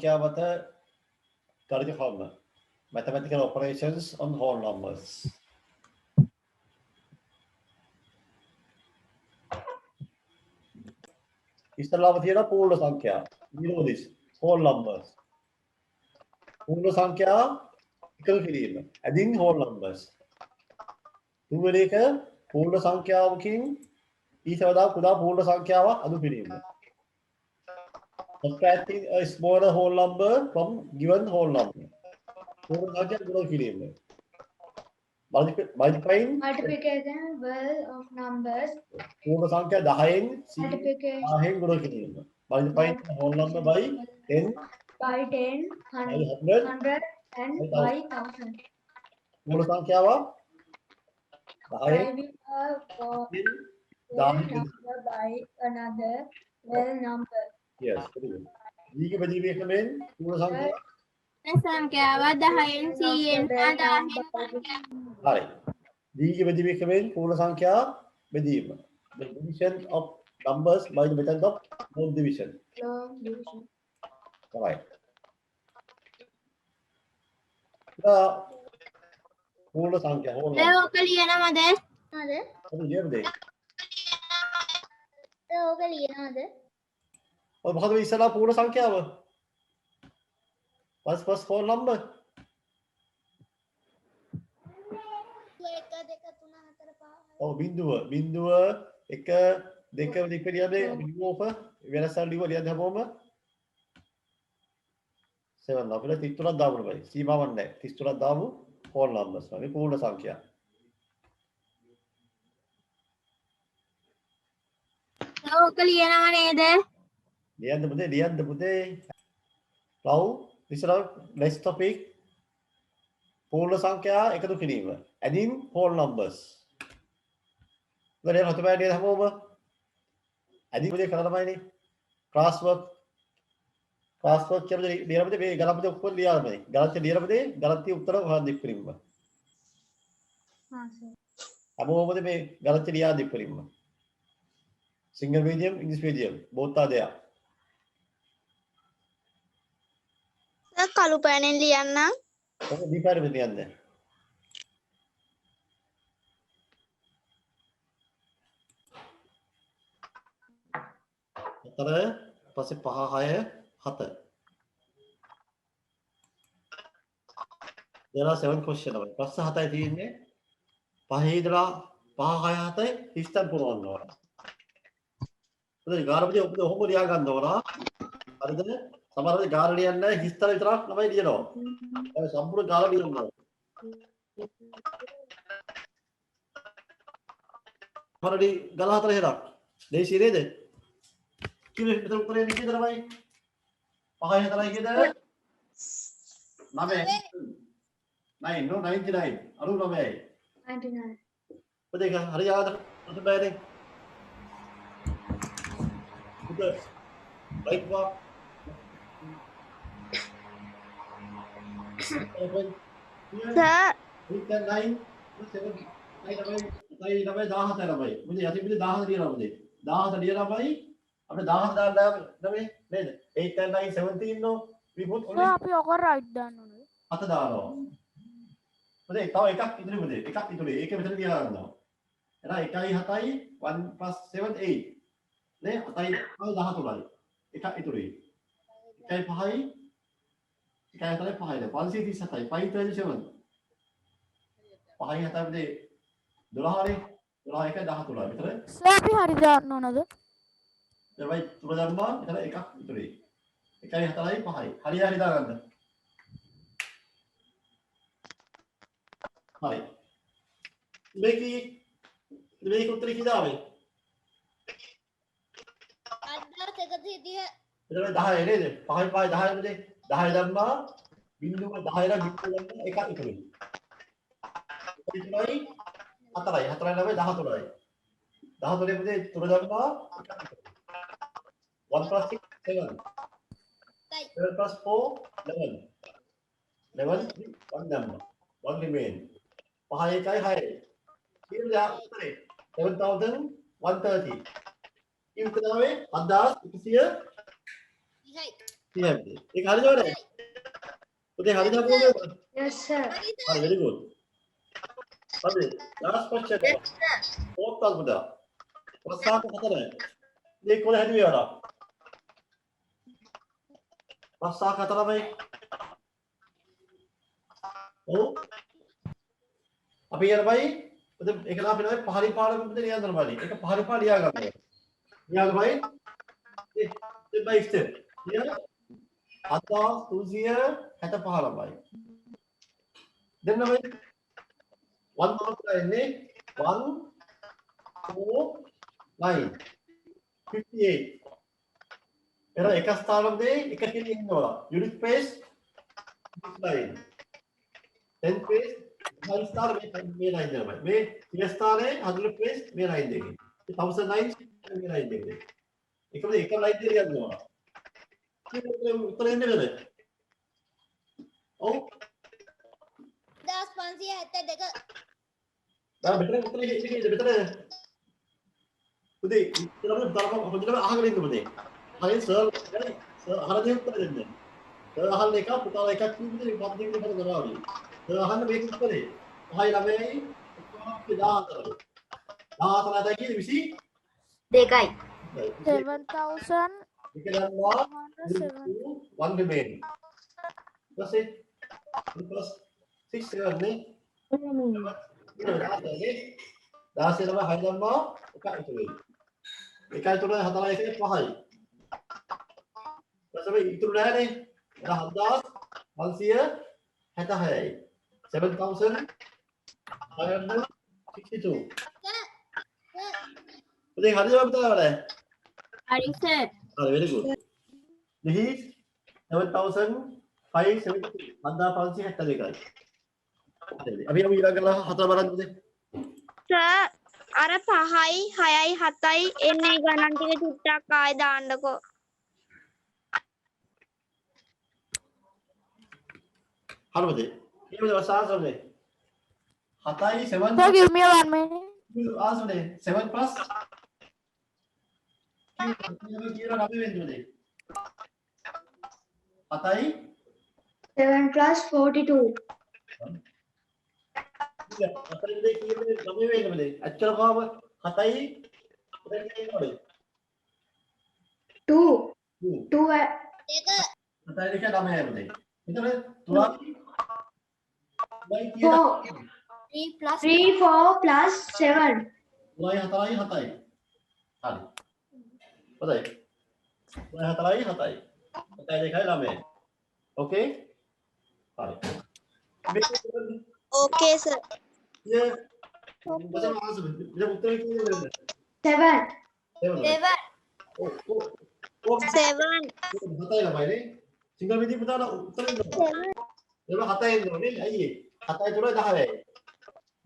සංඛ්‍යාවට කරකවන්න. Mathematical operations on whole numbers. ඉස්සරලාම තියෙන පූර්ණ සංඛ්‍යා. You know this. Whole numbers. පූර්ණ සංඛ්‍යා එකතු කිරීම. adding whole numbers. තුන්වෙනි එක පූර්ණ සංඛ්‍යාවකින් ඊට වඩා කුඩා පූර්ණ සංඛ්‍යාවක් අඩු කිරීම. Subtracting a smaller whole number from given whole number. පූර්ණ සංඛ්‍යා ගුණ කිරීම. Multiplying multiplication of numbers. පූර්ණ සංඛ්‍යා 10න් 10න් ගුණ කිරීම. Multiplying whole number by 10 by 10, 100 and by 1000. පූර්ණ සංඛ්‍යාවක් 10න් number by another well number. Yes. දීර්ඝ බෙදීමේ ක්‍රමයෙන් පූර්ණ සංඛ්‍යාව සංඛ්‍යාව 10න් 100න් 1000න් හරි. දීර්ඝ බෙදීමේ ක්‍රමයෙන් පූර්ණ සංඛ්‍යා බෙදීම. The division of numbers by the method of long division. Long division. Right. පූර්ණ සංඛ්‍යා හොල් ඕක ලියනවද? නේද? අපි ලියමුද? ඕක ලියනවද? ඔය මොකද මේ ඉස්සලා පූර්ණ සංඛ්‍යාව? What's first whole number? 1 2 3 4 5. ඔව් බිඳුව 1 2 ලිපියනේ බිඳුවක වෙනසක් ලියුව ලියන්න හැමෝම 7 අපිට 33ක් දාන්න බෑ. සීමාවක් නැහැ. 33ක් දාමු whole numbers. මේ පූර්ණ සංඛ්‍යා. ඕක ලියනව නේද? ලියන්න පුතේ. Now this is our next topic. පූර්ණ සංඛ්‍යා එකතු කිරීම. Adding whole numbers. දැන් හතර නේද හැමෝම? adding පුතේ කරලා තමයිනේ. class work කියන්නේ ලියනපොතේ මේ ගණන් පුතේ ඔක්කොම ලියාමයි. ගණන් ලියනපොතේ ගණන් උත්තර හොයන්න දෙක් කිරීම. हाँ सर. හැමෝම මේ ගණන් ලියා දෙක් කිරීම. Single medium, English medium, both are there. කළු පෑනෙන් ලියන්න. ඔක දීපාරෙ ලියන්න. හතර පස්සේ 5 6 7. There are 7 questions. ප්‍රශ්න 7යි තියෙන්නේ. 5 ඉඳලා 5 6 7 හිස්තන් පුරවන්න ඕන. හරි ගානපතිය ඔබ ඔහොම ලියා ගන්න ඕන. හරිද? සමහර වෙලාවට ගාන ලියන්නේ නැහැ හිස්තන විතරක් ළමයි ලියනවා. ඒ සම්පූර්ණ ගාන ලියනවා. හරිද? ගල හතර හෙලක්. දේශී නේද? කිලෝ මෙතන උත්තරේ නිකේ ළමයි. 5 4යි කියද? 9 no 99 99 99. Betul kan? Hari yang ada untuk bayar ni. Betul. Baik pak. Sir. Weekend 9 7 9 namanya dah hati namanya. Mungkin yatim itu dah hati namanya. Dah hati dia namanya. Apa dah hati dah namanya? Ni 8 10 9 17 no. We put only. අපි ඔක right දාන්න ඕනේ. හත දානවා. පුතේ තව එකක් ඉතුරු පුතේ. එකක් ඉතුරුයි. ඒක මෙතන තියලා ගන්නවා. එහෙනම් 1යි 7යි 1 + 7 8. නේ 7යි 13යි. එකක් ඉතුරුයි. 1යි 5යි 1යි 7යි 5යි 537යි 537. 5යි 7යි පුතේ 12යි 12 1 13යි. මෙතන සර් අපි හරි දාන්න ඕනද? ඊළඟයි තුන ධර්මා මෙතන එකක් ඉතුරුයි. 1යි 4යි 5යි. හරි දාගන්න. Hai. මේක උත්තරේ කිදාවේ. අද්දා තකදී එතන 10 නේද? 5යි 5යි 10 නේ. 10 ධම්මා බිංදුව 10 ලා බිංදුව ගන්න එකක් ඉතුරුයි. ඉතුරුයි 4යි 4යි 9 13යි. 13 පුතේ තුන ධම්මා එකක් ඉතුරුයි. 1 + 6 7. 7 + 4 11. 11 1 ධම්මා. 1 remain. 5 1යි 6යි. කීයද උත්තරේ? 7130. ඊ උත්තරාවේ 7100 30යි පුතේ. ඒක හරිද වරේ? පුතේ හරිද අපෝද? Yes sir. හරි very good. හරි. last question. fourth one පුතා. ප්‍රශ්නාර්ථ 4. මේ කොල හැදුවේ වරා. ප්‍රශ්නාර්ථ 4යි. ඔව්. අපි යන බයි පුතේ ඒක නම් අපි නෑ පහරි පාඩම පුතේ නියන්තර බලයි. ඒක පහරි පාඩ ලියා ගන්න. ලියාගන්න බයි. step by step. Here 7265 ළමයි. දෙන්න බයි. 1 මොකක්ද එන්නේ? 1 4 9 58. එර එක ස්ථානයකදී එක කෙනෙක් ඉන්නවා. unit place this line. 10 place one star මේ line දෙනවා. මේ 10 ස්ථානයේ 100 place මේ line දෙකේ. 1009 මේ line දෙකේ. එකම එක line දෙක ගන්නවා. උත්තර එන්නේ නේද? ඔව්. 1572. දැන් මෙතන උත්තර ඉන්නේ මෙතන. පුතේ ඉතලම තරම හොඳටම අහගෙන ඉන්න පුතේ. හරිය සර් අහලා දෙන්න උත්තර දෙන්න. සර් අහන්න එක පුතාලා එකක් කිව්වද පද දෙකක් පද කරනවා. සර් අහන්න මේක උත්තරේ. 5 ළමයි 14. 14 නැතයි 20 දෙකයි. 7000 එක ගන්නවා 1 remain. That's it. Plus 6 7 නේ. දාසේ තමයි 6 දැම්මා එක ඉතුරු වෙයි. එකයි තුන 4 1 5යි. ඊට ඉතුරු නැහැනේ. 7566යි. 7562. පුතේ හරිද පුතාලා? හරි sir. හරි very good. This is 7572. 1572යි. අපි අපි ඊළඟ කරලා හතර බලන්න පුතේ. sir අර 5යි 6යි 7යි එන්නේ ගණන් ටික චුට්ටක් ආයෙ දාන්නකෝ. හරි පුතේ. ඊළඟ වසාසනේ. 7යි 7 Sir, give me 1 minute. ආසනේ 7 plus කියලා අපි වෙන්නේ 7යි 7 plus 42. අතරින්දේ කියන්නේ ගමේ වෙන්නේ අච්චර පාව 7යි දැන් කියනවලු 2. 2 දෙක 7යි දෙක 9යි පුතේ. එතකොට තුනයි 4. 3 plus 3 4 plus 7. 3යි 4යි 7යි. හරි. හොඳයි. 3යි 4යි 7යි. 7යි දෙකයි 9යි. ඕකේ? හරි. මේක Okay sir. ये बच्चा वहां से मेरा उत्तर क्यों नहीं मिल 7. रहा है 7 ओ 7. बताइए ना भाई ने सिंगल विधि बता ना उत्तर नहीं दो ये हताई दो नहीं आइए हताई थोड़ा 10 है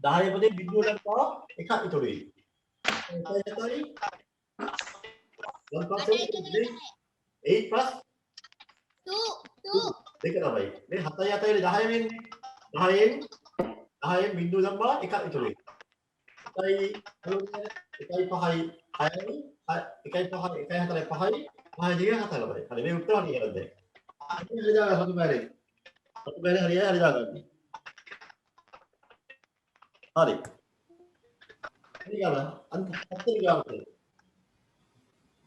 10 मध्ये बिंदू लगता एक हाथ थोड़ी हताई 1 plus 8 plus 2 देख ना भाई नहीं हताई हताई 10 में 10 बिंदु लंबा एक हाथ थोड़ी එකයි 5යි 6යි එකයි 5යි එකයි 4යි 5යි 5යි දෙක 4යි ළමයි. හරි මේ උත්තර හරි කරද්ද. අපි හරි දාගන්න සතු බැරේ. සතු බැරේ හරි දාගන්න. හරි. හරි ගාලා අන්ත හතරේ ගාලා.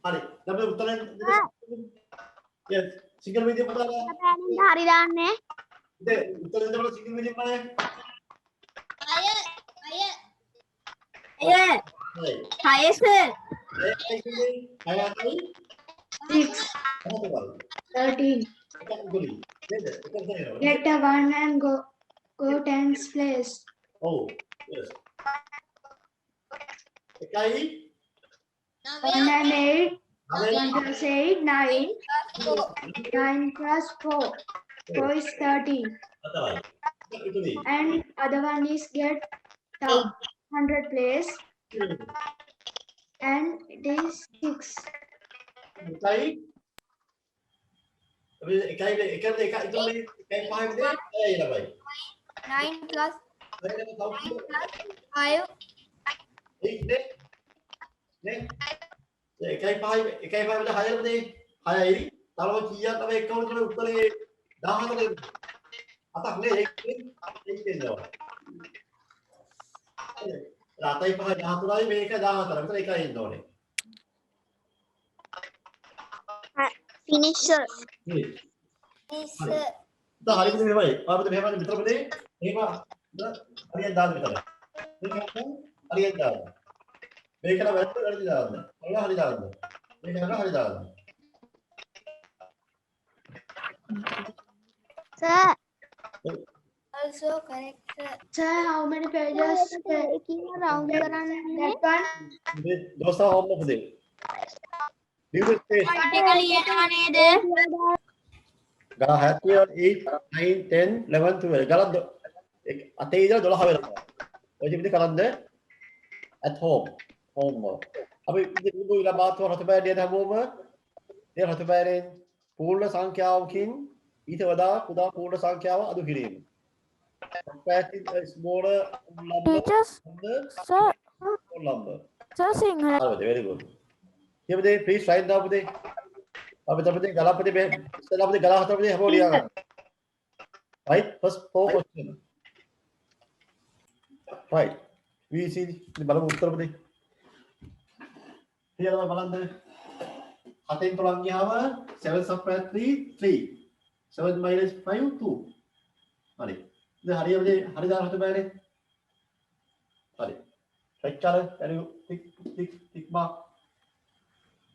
හරි. දැන් මේ උත්තරේ yes සිංගල් විදිය පුතාලා. හරි දාන්නේ. ඉතින් උත්තරේ දෙන්න සිංගල් විදිය බලන්න. අය Yeah. Hi sir. 6. 13. Get a 1 and go 10's place. Oh, yes. එකයි 1 and 8. 1 9 plus 8 9. 9 plus 4. 4 is 13. හතරයි. ඉතුරුයි. And other one is get 100 place. And it is 6. එකයි අපි එකයි ඉතුරුයි එකයි පහයි දෙක එයි ළමයි. 9 plus හරියට තව 5 8 නේ නේ එකයි පහයි දෙක 6යි 6යි තව කීයක් තමයි එක්කම තමයි උත්තරේ 14 අතක් නේ ඒකෙන් එන්නවා. රතයි පහ 13යි මේක 14. මෙතන එකයි එන්න ඕනේ. Finish sir. දැන් හරියට මෙහෙමයි. ආපද මෙහෙමයි විතරපදේ. එහෙම හරියට දාන්න විතරයි. මේක හරියට දාන්න. මේක නම් වැරදි දාන්න. ඔයා හරි දාන්න. මේක නම් හරි දාන්න. Sir. Also correct, sir. Sir, how many pages? Round කරන්නේ. That one. මේ දොස්තර හොම්ම පුදේ. ලියුම් ස්පේස්. එක ලියනවා නේද? ගල 78 9 10 11 12 ගල අතේ ඉඳලා 12 වෙනවා. ඔය විදිහට කරන්ද at home අපි ඉතින් ඉලා මාත්ව රතබෑරිය හැමෝම ඒ රතබෑරෙන් පූර්ණ සංඛ්‍යාවකින් ඊට වඩා කුඩා පූර්ණ සංඛ්‍යාව අඩු කිරීම. smaller number Teachers, sir, number. sir, Sinhala. Very good. Here they please write down the अब तब गलापति में इससे आप गला हाथ में हम लिया right first 4 question right we see බලමු උත්තර පොතේ ඊළඟ බලන්න හතෙන් තුලන් ගියාම 7 subtract 3 3 7 minus 5 2 හරි ඉතින් හරි දාන්න හිත බෑනේ හරි check කර tick mark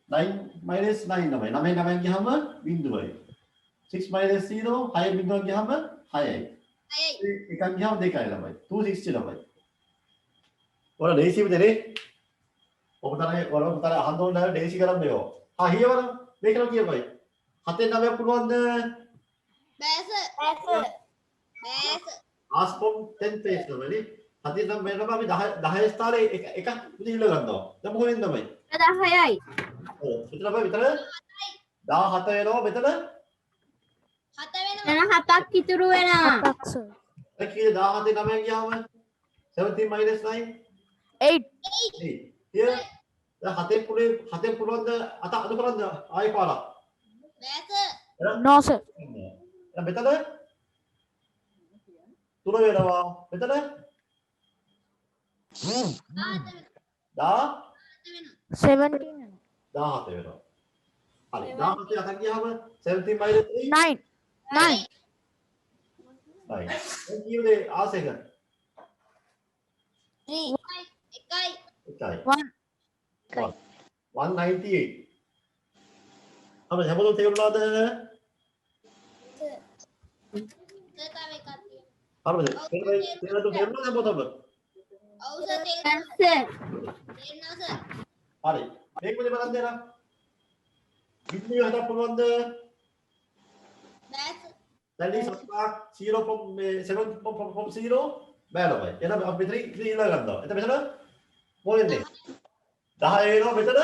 9 minus 9 තමයි. 9 9 ගියාම බිඳුවයි. 6 minus 0 6 බිඳුවක් ගියාම 6යි. 6යි. එකක් ගියාම 2යි ළමයි. 260 ළමයි. ඔයාලා ලේසියෙ දෙනේ. ඔබ තරේ අහන්න ඕන නැහැ ලේසි කරන්න මේව. හියවර මේක නම් කියපයි. 7 9ක් පුළුවන්ද? බෑස. ask from 10 page තමයි. 7 9 වෙනම අපි 10 ස්ථානයේ එකක් ඉල්ල ගන්නවා. දැන් මොකෙන්ද තමයි? 10යි. මෙතන අපි විතර 17 වෙනවා මෙතන 7 වෙනවා. 7ක් ඉතුරු වෙනවා. Sir. ඒ කීයේ 17 9 ගියාම 17 minus 9 8. 8 here දැන් 7 පුළුවන්ද අත අඩු කරන්න ආයෙ පාරක් No, sir. දැන් මෙතන 3 වෙනවා මෙතන 17. 17 වෙනවා. හරි 17 අතක් ගියාම 17 minus 3 9. 9. 9. දැන් කීයද ආසෙක? 1. 198. අපි හැමෝටම තේරුණාද? හරිද? තේරුණාද හැමෝටම? හරි. මේක මොකද බලන්න දෙනා? විද්‍යුත් හදන්න පුළුවන්ද? දැන් ඉස්සරහ 0 from 7 from 0 බෑ නෝයි. එහෙනම් අපි මෙතන ඉල්ල ගන්නවා. එතන මෙතන මොකෙන්ද? 10 වෙනවා මෙතන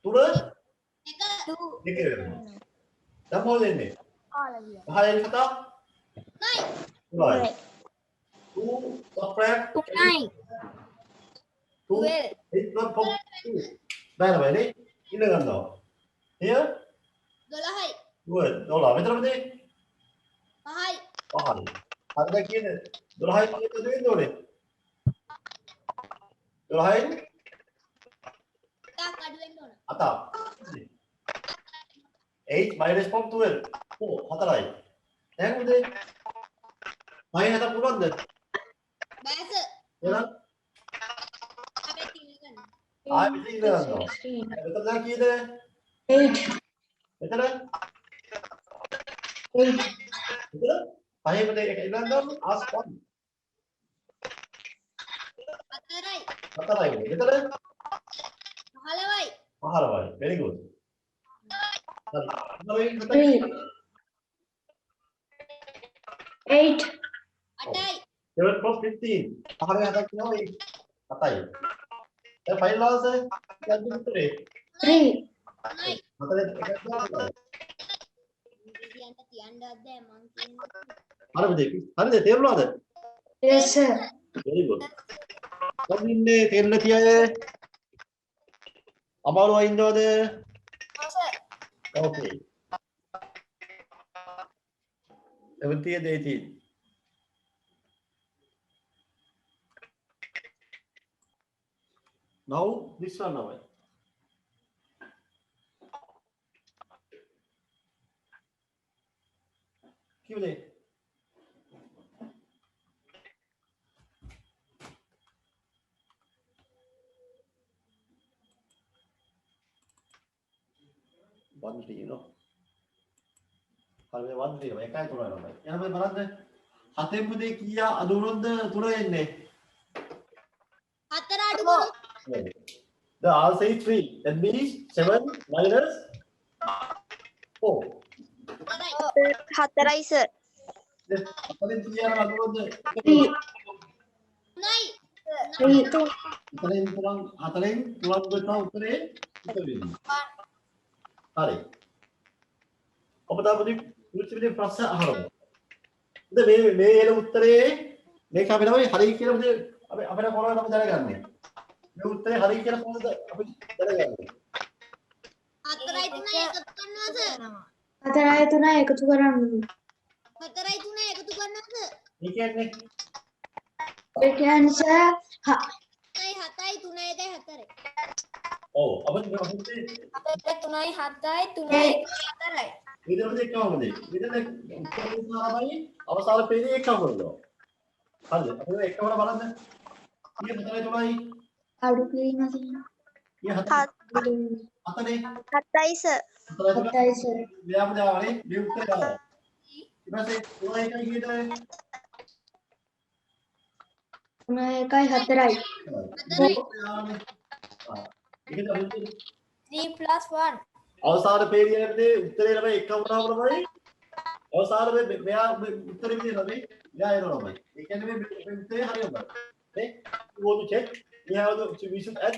3 1 වෙනවා. දැන් මොකෙන්ද? 10 7 9 2 subtract 9 2 8 not from 2 බෑ නෝයි නේ ඉල්ල ගන්නවා. here 12යි. good 12 මෙතන මොකද? 5යි. 5යි. හරිද කියන්නේ 12යි කීයද දෙන්න ඕනේ? 12යි ටක් අඩු වෙන්න ඕන. අත 8 minus from 12 4යි. දැන් උදේ 6 හත පුළුවන්ද? බෑස. එහෙනම් අපේ තියන්න ගන්න. ආයෙ මෙතන ඉඳ ගන්නවා. මෙතන දැන් කීයද? 8. මෙතන 8 මෙතන 5 මෙතන එක ඉඳන්නම් ask 1 4යි. 4යි මෙතන 15යි. 15යි very good. හරි 8. 8යි. 7 plus 15 පහේ හතක් කියනවා ඒ 7යි. දැන් ෆයිනල් ආන්සර් කියන්න උත්තරේ 3. 9යි. 4 එකක් දාන්න. කියන්න තියන්නත් බෑ මං කියන්නේ. හරිද තේරුණාද? Yes, sir. very good. දැන් ඉන්නේ තේරෙන්නේ නැති අය අමාරු අය ඉන්නවද? Sir. okay 17 and 18. Now this one now. Q&A. One three, you know. හරි one three එකයි තුනයි නම. එහෙනම් බලන්න. හතෙන් පුතේ කීයා අඩු වුණොත්ද තුන එන්නේ? 4 අඩු කරොත් The answer is 3. That means 7 minus 4. හතරයි සර්. හතෙන් කීයා අඩු වුණොත්ද? 9 හතෙන් තුනක් ගත්තා උත්තරේ ඉතින්. හරි. ඔබ තාපදි මුලින්ම ප්‍රශ්න අහනවා. ඉතින් මේ එන උත්තරේ මේක අපි තමයි හරි කියලා අපි අපිට කොහොමද අපි දැනගන්නේ? මේ උත්තරේ හරි කියලා කොහොමද අපි දැනගන්නේ? 4යි 3යි එකතු කරනවද? 4යි 3යි එකතු කරන්න. 4යි 3යි එකතු කරනවද? ඒ කියන්නේ ඒ කියන්නේ සර් 7යි 3යි 4යි. ඔව් අපිට මේ වහන්සේ 3යි 7යි 3යි 4යි. විතරද එක්කමද? විතරද උත්තරේ තමයි අවසාන පේජේ එක්කම කරනවා. හරිද? අපි එක්කම බලන්න. ඊයේ 4යි 3යි අඩු කිරීම තියෙනවා. ඊයේ 4යි 7යි සර්. 7යි සර්. व्यायाम जावणे මේ උත්තර ගන්න. ඊට පස්සේ 3යි කීයද? 3යි 4යි.3 plus 1. අවසාන පේරියේදී උත්තරේ ළමයි එකම තමයි අවසාන මෙයා උත්තරේ විදිහට නෙමෙයි මෙයා එනවා ළමයි. ඒ කියන්නේ මේ උත්තරේ හරියම. Okay? You want to check? We should add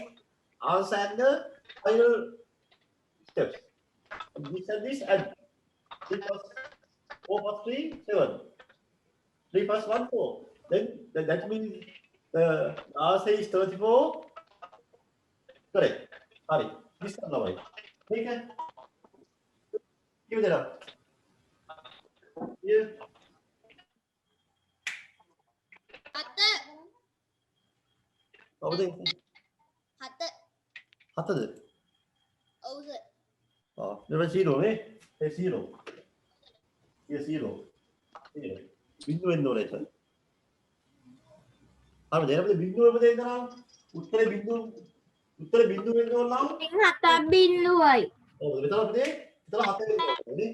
answer and the final steps. This add 3 plus 4 plus 3 7. 3 plus 1 4. Then that means the answer is 34. Correct. Hari. This one ළමයි. ठीक है क्यों दे रहा ये 7 अब दे 7 හතද ඔව් සර්. ඊට පස්සේ 0 නේ ඒ 0 ඒ 0 බිඳුව වෙන්න ඕනේ ඒක හරි දැන් අපිට බිඳුව වෙන්න දෙන්න නම් උත්තරේ බිඳුව වෙන්න ඕන නම් 7 බිඳුවයි. ඔව් මෙතන අපිට 7 වෙන්න ඕනේ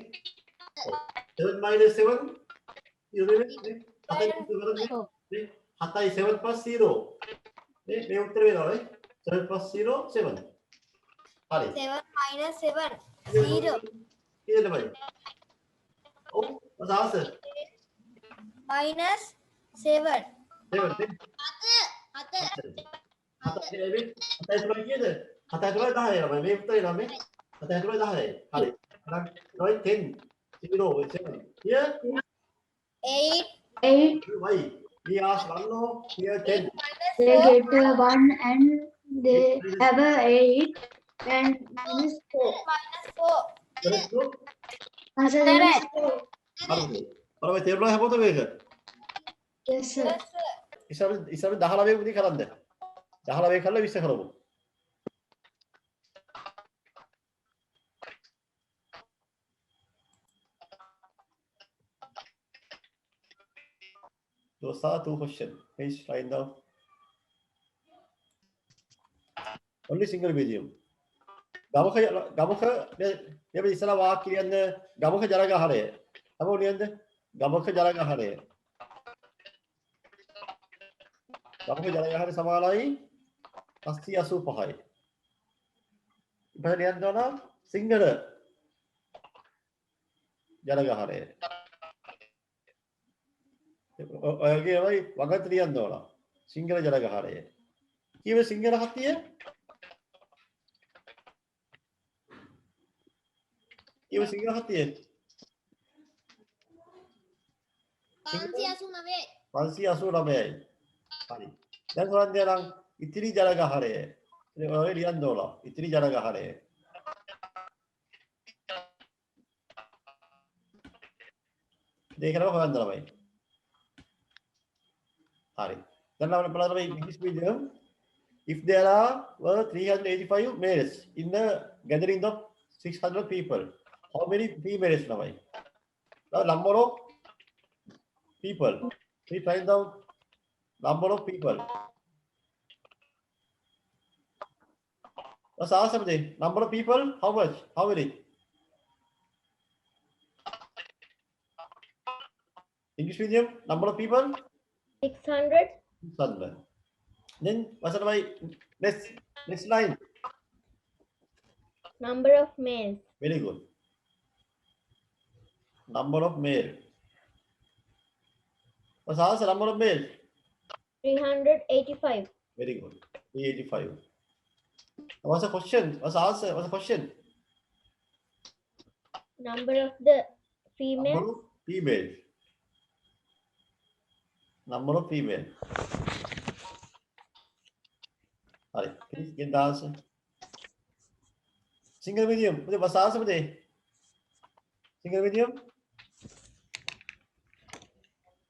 7 minus 7 ඉරෙන්නේ 7යි 7 plus 0 මේ උත්තර වෙනවා නේ 7 plus 0 7 හරි 7 minus 7 0 කීයද බයි ඔව් අසහස minus 7 7 7 හතයි තුනයි කීයද? හතයි තුනයි 10යි ළමයි. මේ උත්තරේ නම් මේ හතයි තුනයි 10යි. හරි. එහෙනම් 10 0 7. Here 8 why? We ask 1 no, here 10. They get 1 and they have a 8 and minus 4. minus 4 Correct no? Answer is 4. හරිද? බලන්න තේරුණා හැමෝටම මේක. Yes sir. ඉස්සර 19 උදේ කරන්ද? 19 කරලා 20 කරමු. Those are two questions. Please write down. Only single medium. ගමක මේ ඉස්සලා වාක් කියන්න ගමක ජලගහරය. අපෝ නියන්ද? ගමක ජලගහරය. ගමක ජලගහරය සමානයි 785යි. ඉතින් නියන්ද නම් සිංහල ජලගහරය. ඔයගේ වයි වගත් ලියන්න ඕන. සිංහල ජලගහරය. කීවේ සිංහල හතිය? කීවේ සිංහල හතිය? 589 589යි. හරි. දැන් හොරන්දිය නම් ඉතිරි ජලගහරය. ඔය ලියන්න ඕන. ඉතිරි ජලගහරය. දෙක කරලා හොයන්න ළමයි. හරි. දැන් අපිට බලන්න ළමයි English medium. If there were 385 males in the gathering of 600 people, how many females ළමයි? The number of people. We find out number of people. Let's ask somebody. Number of people, how much? How many? English medium, number of people? 600. 600. Then, what's my next line? Number of males. Very good. Number of male. What's the answer? Number of male? 385. Very good. 385. What's the question? What's the answer? What's the question? Number of the female. Number of female. Number of female. Alright, please get the answer. Single medium. What's the answer? Single medium?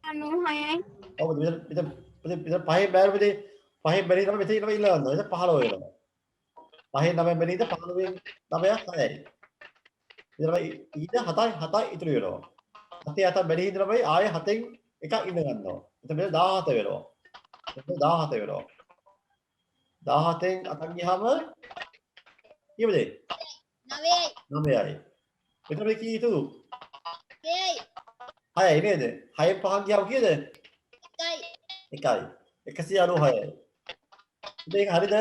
96යි. Oh, kita pahit bayar beri. Pahit beri nama betul nama ilan. Itu pahalo ilan. Pahit nama beri itu pahalo yang nama ya saya. Itu nama ida hatai itu ilan. Hati beri itu nama ayah hating ekak ilan no. Itu betul dah hatai ilan. Itu dah hatai ilan. Dah hating atang hama. Iya betul. Nama ya. Itu betul itu. Hai ini ada. Hai pahang dia apa dia? එකයි 196යි මේක හරිද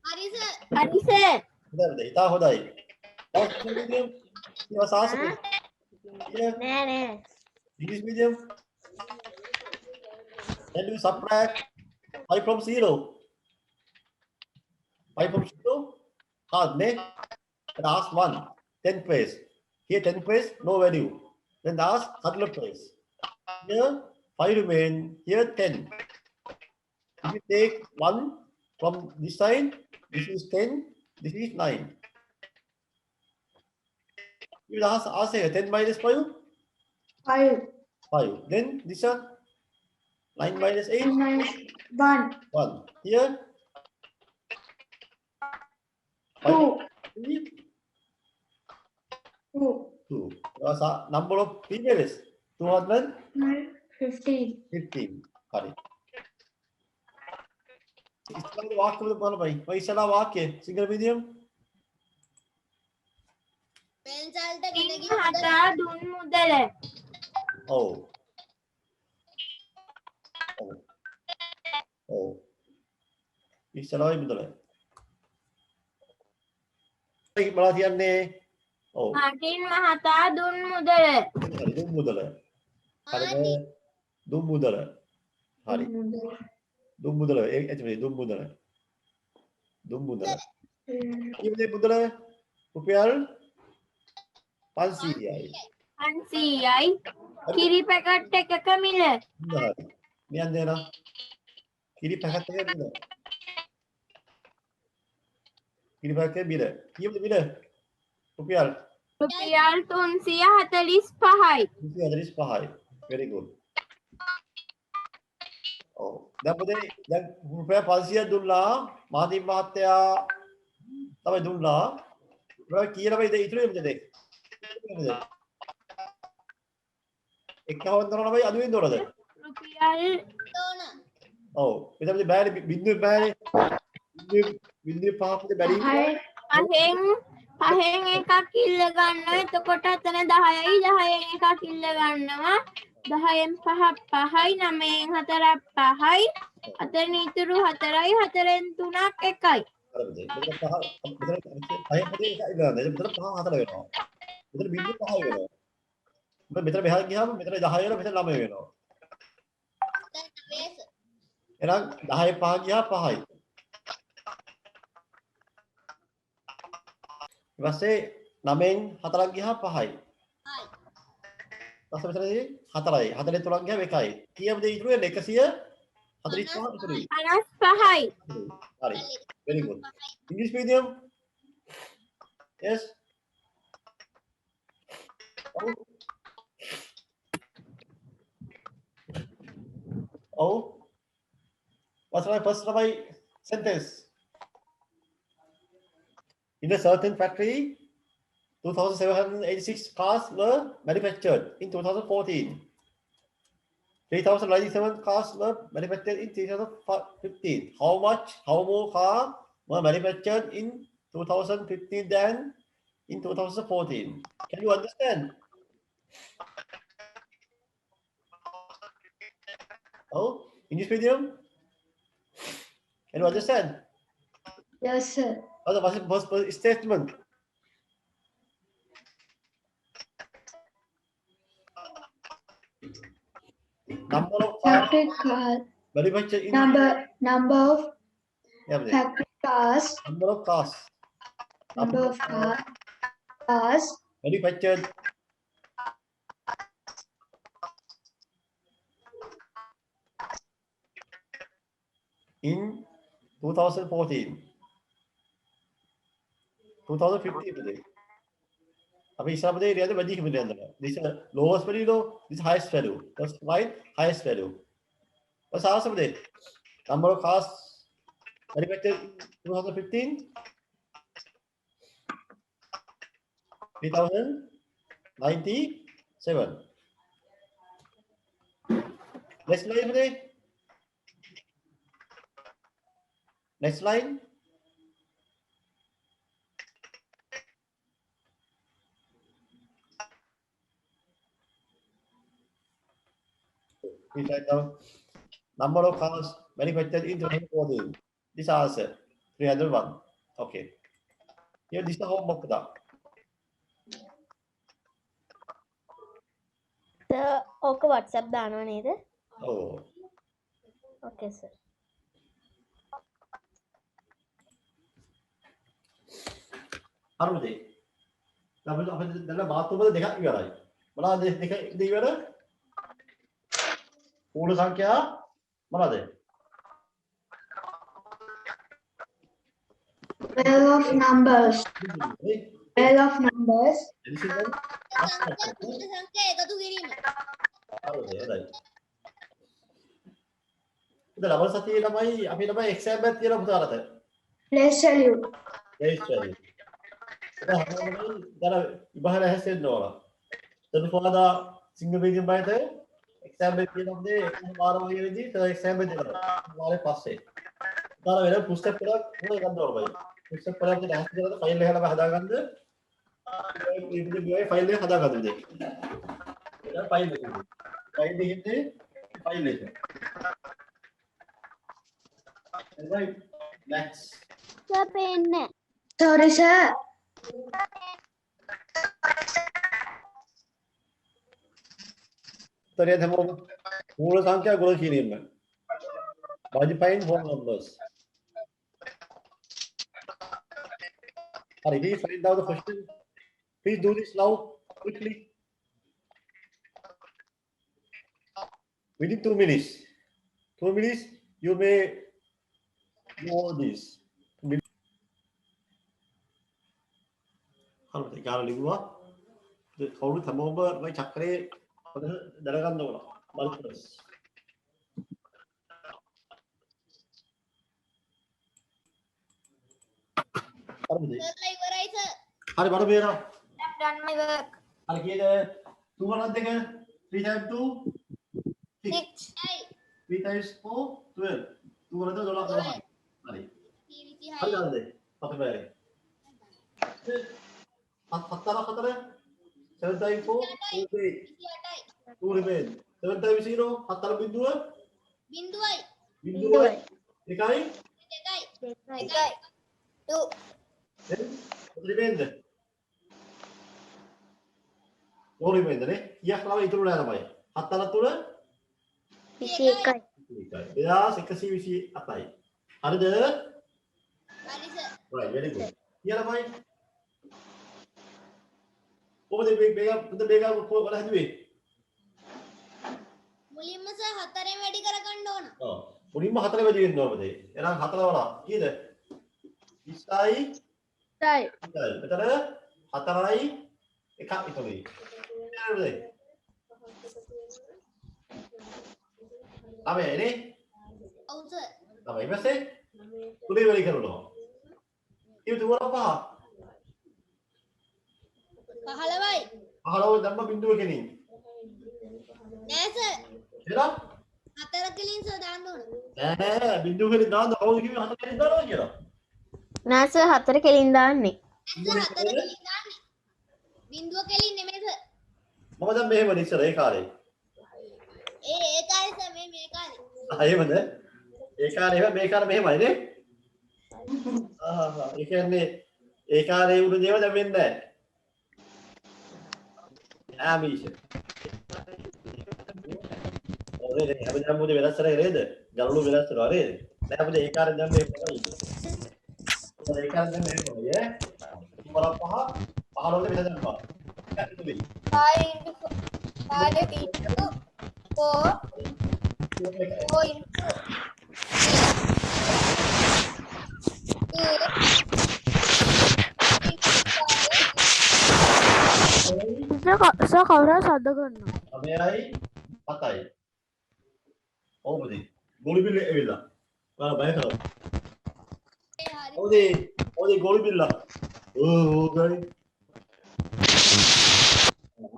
හරි sir. හරි sir. හොඳයි ඉතා හොඳයි ඊවා සාසක නෑ නෑ. English medium can you subtract 5 from 0 5 from 0 hard ne and ask 1 10 place here 10 place no value then ask 100 place here 5 remain, here 10. If you take 1 from this side, this is 10, this is 9. You will ask here 10 minus 5? 5. 5. Then this one, 9 minus 8? 1. 1. Here? 2. 3? 2. 2. Number of females? 215. 15. හරි. ඉස්සරහට වාක්‍ය වල බලන්න බයි. ඔය ඉස්සරහ වාක්‍ය single medium. පෙන්සල්ට ඉන් හතා දුන් මුදල. ඔව්. ඔව්. ඔව්. ඉස්සරහයි මුදල. ඒක බලලා තියන්නේ. ඔව්. මාටින් මහතා දුන් මුදල. හරි දුන් මුදල. හරිද? දුන් මුදල. හරි. දුන් මුදල. එච්චරයි දුන් මුදල. දුන් මුදල. ඊයේ මුදල රුපියල් 500යි. 500යි. කිරි පැකට් එකක මිල. හරි. නියන් දෙනා. කිරි පැකට් එක මිල. කිරි පැකට් එක මිල. කීයද මිල? රුපියල් රුපියල් 345යි. 345යි. very good. ඔව්. දැන් පුතේ දැන් රුපියල් 500ක් දුන්නා මහදීප් මහත්තයා තමයි දුන්නා. ඔයා කීයද ඉතින් ඉතුරු වෙන්නේ? එක්කවන්දර නබයි අදුවෙන් දොරද? රුපියල් ඔව්. එතකොට බෑනේ බින්දුවේ බෑනේ. බින්දුවේ පහකට බැරි. පහෙන් එකක් ඉල්ල ගන්නවා. එතකොට අතන 10යි 10න් එකක් ඉල්ල ගන්නවා. 10න් 5 5යි 9න් 4 5යි. අතන ඉතුරු 4යි 4න් 3ක් 1යි. හරිද? මෙතන පහ පහෙන් පුතේ එක ඉල්ලනවා. මෙතන පහ 4 වෙනවා. මෙතන බින්දුව 5 වෙනවා. මෙතන මෙහා ගියාම මෙතන 10 වෙනවා මෙතන 9 වෙනවා. එහෙනම් 10 5 ගියා 5යි. ඊපස්සේ 9න් 4ක් ගියා 5යි. ඊපස්සේ මෙතනදී 4යි. 4න් 3ක් ගියාම 1යි. කීයද ඉතුරු වෙන්නේ? 155 ඉතුරුයි. 55යි. හරි. very good. English medium? Yes. Oh. Oh, what's my first sentence? In a certain factory, 2,786 cars were manufactured in 2014. 3,097 cars were manufactured in 2015. How more cars were manufactured in 2015 than in 2014? Can you understand? Oh, English medium? Can you understand? Yes, sir. What's the first statement? Number of cars Factory car. manufactured in Number of yeah, betul. factory cars. Number of cars Number of cars manufactured in 2014. 2015 betul. Apa Islam betul dia ada bagi kemudian tu. This is lowest value though, this is highest value. That's why highest value. What's our betul? Number of cars manufactured in 2015. 3,097. Next line betul. Next line. We write down number of cars manufactured in 2014. This answer 301. Okay. Here this is homework dah. ඕක WhatsApp දානවා නේද? Oh. Okay sir. හරිද? අපිට දැන් මාතෘකාව දෙකක් ඉවරයි. මොනවද දෙක ඉවර? පූර්ණ සංඛ්‍යා මොනවද? Pair of numbers. Pair of numbers. එනිසා සංඛ්‍යා එකතු කිරීම. හරිද? හොඳයි. ඉතින් ලබන සතියේ ළමයි අපි ළමයි එක්සෑම් එකක් තියලා පුතාලට. Place value. ඒයි. දැන් ඉබහර හැසෙන්න ඕන. then පොළදා සිංගල් මීඩියම් බයිට එක්සෑම් එක කියනොත්දී එකම වාර වගේදී තව එක්සෑම් එක දෙනවා. වාරේ පස්සේ. උදාර වෙන පුස්තක පොතක් මොකද ගන්න ඕන බයි. පුස්තක පොතක් දෙන්න හැස් කරලා ෆයිල් එක හැලම හදාගන්න. මේ ෆයිල් එක හදාගන්න දෙන්න. දැන් ෆයිල් එක. ෆයිල් එකේ ෆයිල් එක. right next. පේන්නේ. Sorry, sir. උත්තරය තමයි මූල සංඛ්‍යා ගුණ කිරීම. multiplying whole numbers. Hari, please find out the question. Please do this now quickly. Within 2 minutes. 2 minutes, you may know this. හරිද? ගාන ලිව්වා. කවුරුත් හැමෝම මේ චක්‍රේ දැනගන්න ඕන. මල්ටිපල්ස්. හරිද? ඉවරයි සර්. හරි බඩ බේරා. I've done my work. හරි කීයද? 2 වරක් දෙක 3 times 2 6. 3 times 4 12. 2 වරක් 12 හරි. හරි හරිද? අපි බෑරේ. 4 7 times 4 8. 2 remain. 7 times 0 4 බිඳුව බිඳුවයි. බිඳුව එකයි එකයි. 2 then remain. no remain නේ. කීයක් ලාව ඉතුරු නෑ ළමයි. 7 3 21යි. 2128යි. හරිද? හරි සර්. right very good. කීය ළමයි? කොහොමද මේක කොහොමද හදුවේ? මුලින්ම සර් 4ෙන් වැඩි කරගන්න ඕන. ඔව්. මුලින්ම 4 වැඩි වෙන්න ඕනද? එහෙනම් 4 වරක් කීයද? 20යි 3යි. මෙතන 4යි එකක් ඉතුරුයි. හරිද? 9 නේ. ඔව් සර්. තමයි ඊපස්සේ තුනේ වැඩි කරනවා. ඊට උඩ 5. 15යි. 15 ධම්ම බිඳුව කෙනින්. නෑ සර්. එලා 4 කලින් සර් දාන්න ඕන. නෑ බිඳුව කෙනින් දාන්න කවුද කිව්වේ 4 කෙනින් දානවා කියලා. නෑ සර් 4 කෙලින් දාන්නේ. සර් 4 කලින් දාන්නේ. බිඳුව කලින් නෙමෙයි සර්. මම දැන් මෙහෙම ඉස්සර ඒ කාලේ. ඒ කාලේ සර් මේ කාලේ. එහෙමද? ඒ කාලේ මේ කාලේ මෙහෙමයි නේ. ඒ කියන්නේ ඒ කාලේ වුණ දේවල් දැන් වෙන්නේ නැහැ. ආමීෂ. ඔය හැමදාම මොකද වෙනස් කරේ නේද? ගලළු වෙනස් කරනවා නේද? නෑ අපිට ඒ කාලේ දැන් මේ කොහොමද? ඒ කාලේ දැන් මේ කොහොමද? ඉවර 5 15 වෙනද ගන්නවා. 5 into 4 4 into සර් කවුරුහරි සද්ද කරනවා. 9යි 7යි. ඔව්ද? ගෝලි බිල් එවිලා. ඔයාලා බය කරලා. ඔව්ද ගෝලි බිල්ල. ගයි.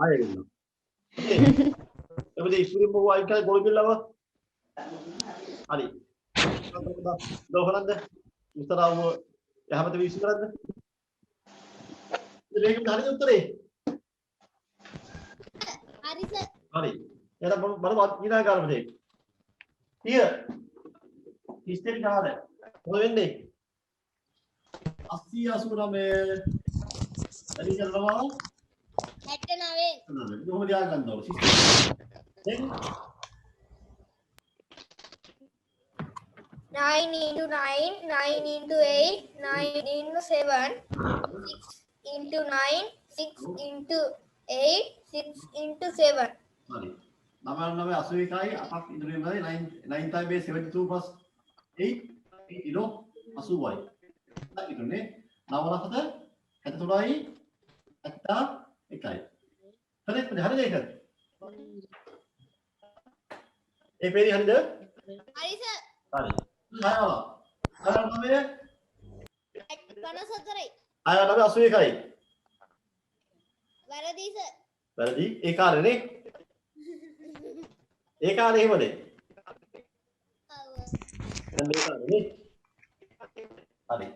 ආයෙත්. එබැවින් ඉස්සරින් මොකෝ අයිකයි ගෝලි බිල්ලව. හරි. දෝහරන්ද? උත්තරාව යහපත විශ්ි කරද්ද? මේකෙන් හරිද උත්තරේ? හරි සර්. හරි. එහෙනම් බලමු ඊළඟ කාරණේ. Here. හිස්ටරි කාර්ය. මොකද වෙන්නේ? 80 89 වැඩි කරනවා 69. කොහොමද යා ගන්න ඕන? දැන් 9 into 9, 9 into 8, 9 into 7, 6 into 9, 6 into 8, 6 into 7. හරි. 99 81යි අපක් ඉදිරියෙන් ගන්නේ 9 9 times 72 plus 8 ඉරෝ 80යි. ඉතින්නේ 9 ලක්ෂද 73යි 71යි. හරිද ඒක? ඒ පේරි හරිද? හරි සර්. හරි. 6 9 54යි. 81යි. වැරදි සර්. වැරදි. ඒ කාර්යනේ. ඒ කාර්යය එහෙමනේ. දැන් මේ කාර්යනේ. හරි.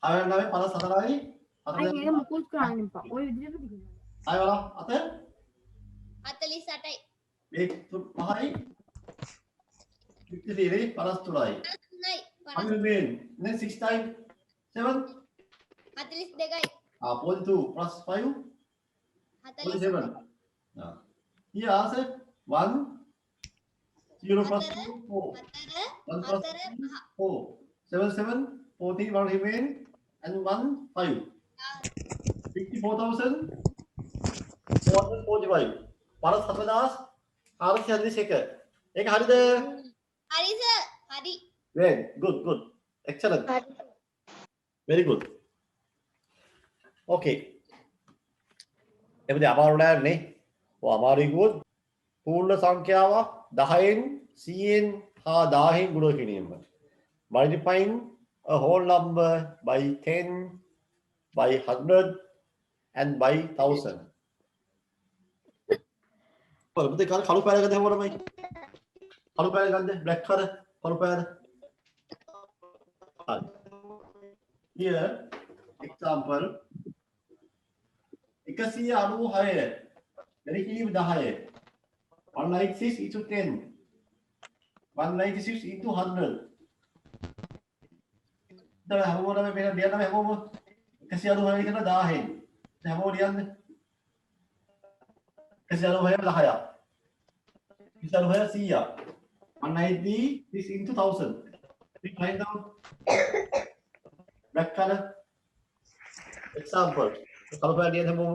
9 54යි. අයියක මුකුත් කරන්න එපා. ඔය විදිහට දිගට. අය වල අත 48යි. මේ 5යි 53යි 53යි. 3යි. How many? Then 6 times 7. 42යි. 42 plus 5. 47. Here answer 1 0 plus 2 4. 1 plus 4. 7 7 14 1 remain and 1 5. 54,445. Paras 4,441. ඒක හරිද? හරි සර්. හරි. Very good. Excellent. Very good. Okay. එබැවින් අමාරු නෑනේ. ඔය අමාරුයි කිව්වොත් පූර්ණ සංඛ්‍යාව 10න් 100න් හා 1000න් ගුණ කිරීම. Multiplying a whole number by 10 by 100 and by 1000. පුතේ කළු පැල ගන්න හැමෝටමයි. කළු පැල ගන්න black color කළු පැල. Here example 196 dari kiri 10 196 into 10 196 into 100 දැන් හැමෝටම මේක ලියන්න හැමෝම 196 කරන 1000න් හැමෝම ලියන්න 196 10ක් 196 100 196 into 1000 we find out black color example kalau pada dia semua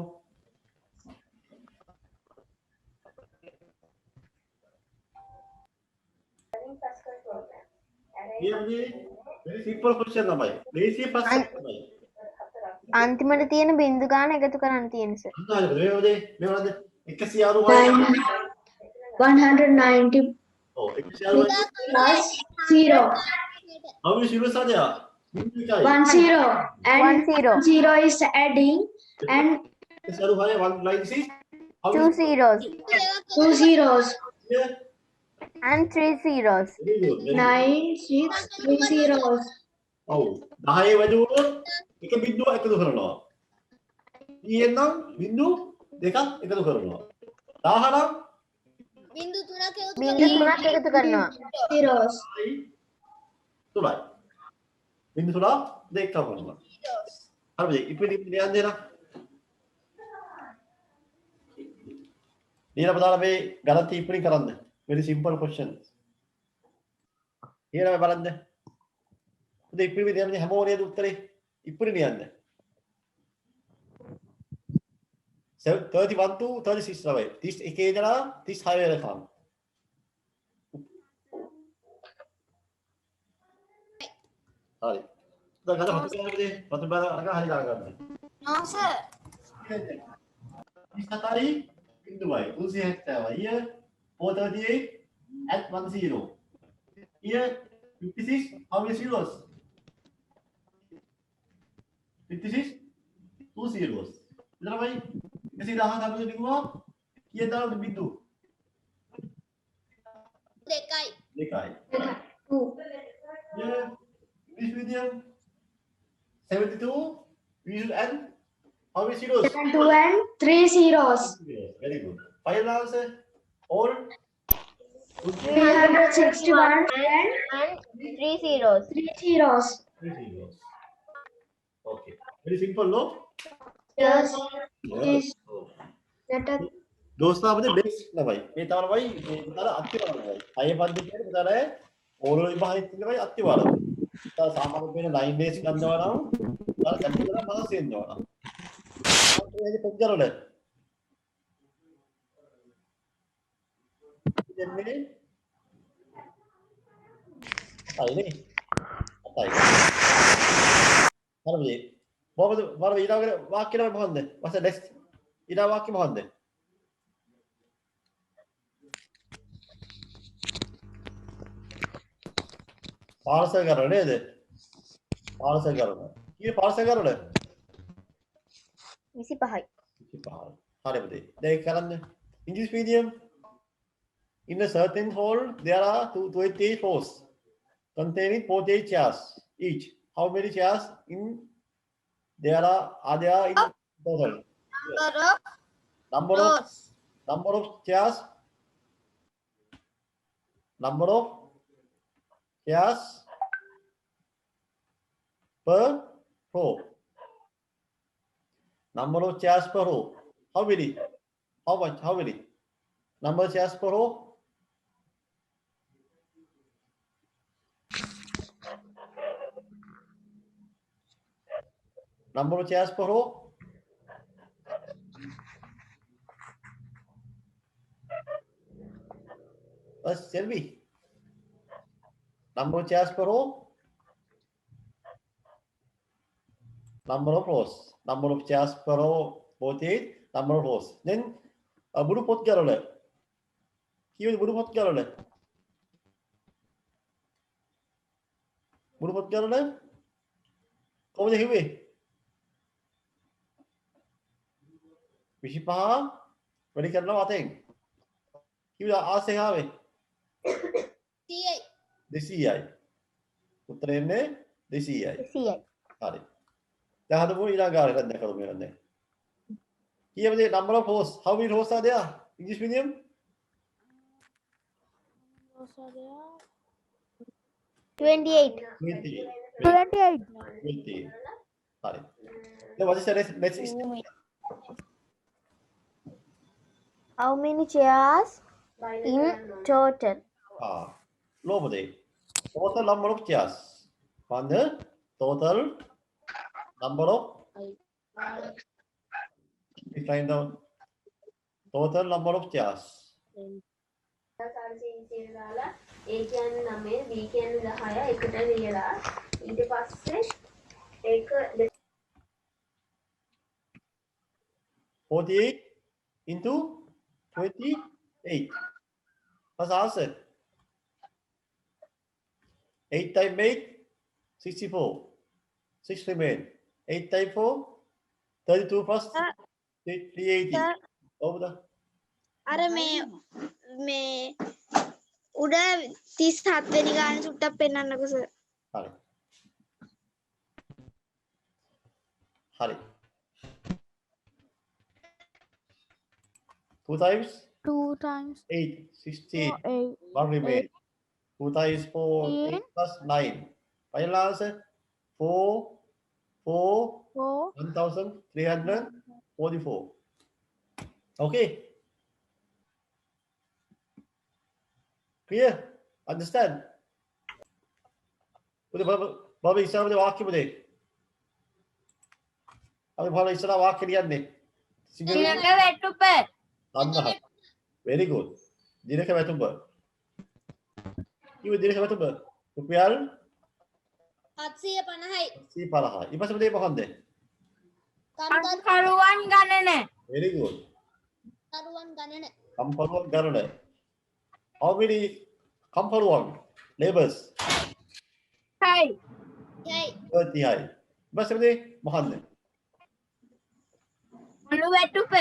dia ni very simple question namai basic question namai අන්තිමට තියෙන බින්දු ගාන එකතු කරන්න තියෙන සර්. මේ මොකද 196 190 Oh, एक zero plus 0. how many zeros are there? 1 0. And 1 0. 0 is adding. And Zero है 1 like this. How 2 many zeros 2 zeros. here? and 3 zeros. Very good. Very good. 9, 6, 3 zeros. Oh, 10 වැඩි වුණොත් එක බිංදුවක් එකතු කරනවා. ඊයෙන් නම් බිංදු දෙකක් එකතු කරනවා. 10 නම් बिंदु तुना के බිංදු 3ක් එකතු කරනවා. Zeros. 3යි. බිංදු 3 දෙකක් කරනවා. හරිද? ඉතින් නියන් දෙනා. ඊළඟ බලන්න මේ ගණිත ඉපරි කරන්න. very simple question. ඊළඟ බලන්න. උදේ ඉපරි විදියට හැමෝම නේද උත්තරේ? ඉපරි නියන්න. 31 to 36 තමයි. 31 ඉඳලා 36 වෙනකම්. හරි. දැන් ගන්න හතර ගන්නනේ. හතර බල අරගෙන හරි දාගන්න. नो सर 34යි බිංදුවයි 370. Here 438 at 10. Here 56 how many zeros? 56 2 zeros. ඉතන බයි 110 අපි ලියුවා කීයද දාන්න බිංදු? දෙකයි දෙකයි. 2. Here this medium 72 we should add how many zeros? 2 and 3 zeros. Very good. Final answer all 361 and And 3 zeros. 3 zeros. 3 zeros. Okay. Very simple, no? Yes. Yes. Let us දෝස්තා අපේ base ළමයි. මේ තමයි මේ උතර අත්‍යවශ්‍යයි. අය පද්ධතියේ උතර ඕරෝ විභාගයේ තියෙනයි අත්‍යවශ්‍යයි. උතර සාමාන්‍ය වෙන 9 days ගන්නවා නම් උතර කැපිටල් මාස වෙනවා නම්. ඒක පොඩ්ඩරල. ඉතින් අයිනේ. අතයි. හරිද? මොකද වර ඊළඟ වාක්‍ය නම මොකන්ද? what's the next? ඊළඟ වාක්‍ය මොකන්ද? පාර්සල් කරන නේද? පාර්සල් කරන. කීයේ පාර්සල් කරන? 25යි. 25. හරි පුතේ. දැන් කරන්න. English medium. In a certain hall, there are 28 rows containing 48 chairs each. How many chairs in there are there in total? number of Number of chairs. Number of chairs per row. Number of chairs per row. How many? How much? How many? Number of chairs per row. Number of chairs per row. Let's tell me. Number of chairs per row. Number of rows. Number of chairs per row. 48. Number of rows. Then බුදු පොත් කරවල. කීයද බුදු පොත් කරවල? බුදු පොත් කරවල කොහොමද හිව්වේ? 25 වැඩි කරනවා අතෙන්. කීයද ආසෙන් ආවේ? 200යි. උත්තරේ එන්නේ 200යි. 100යි. හරි. දැන් හදමු ඊළඟ ආරෙත් දැකලා බලන්න. කීයද number of rows? How many rows are there? English medium? 28. 20. 28. 20. Sorry. Then what is the next step? How many chairs in total? Lomade. Total number of chairs. Find the total number of. Find the total number of chairs. A කියන්නේ 9 B කියන්නේ 10 එකට ලියලා ඊට පස්සේ ඒක 48 into 28. What's the answer? 8 times 8, 64. 6 remain. 8 times 4, 32 plus 380. Over the අර මේ උඩ 37 වෙනි ගාන සුට්ටක් පෙන්නන්නකෝ sir. Hurry. Hurry. 2 times 2 times 8, 16. 8 One remain. 2 times 4, 8 plus 9. Final answer 4, 4, 4 1344. Okay. Clear? Understand? Bobby, ඉස්සරහට වාක්‍ය මොදේ? අපි බලලා ඉස්සරහ වාක්‍ය ලියන්නේ. දිනක වැටුප අන්න හරි. Very good. දිනක වැටුප. කිව්වේ දිනක වැටුප. රුපියල් 750යි. 750. ඊපස්සේ මොදේ මොකන්ද? කරුවන් ගණන Very good. කරුවන් ගණන. කම්පරුවන් ගණන. How many කම්පරුවන්? Labors. හයි 30යි. ඊපස්සේ මොදේ මොකන්ද? මුළු වැටුප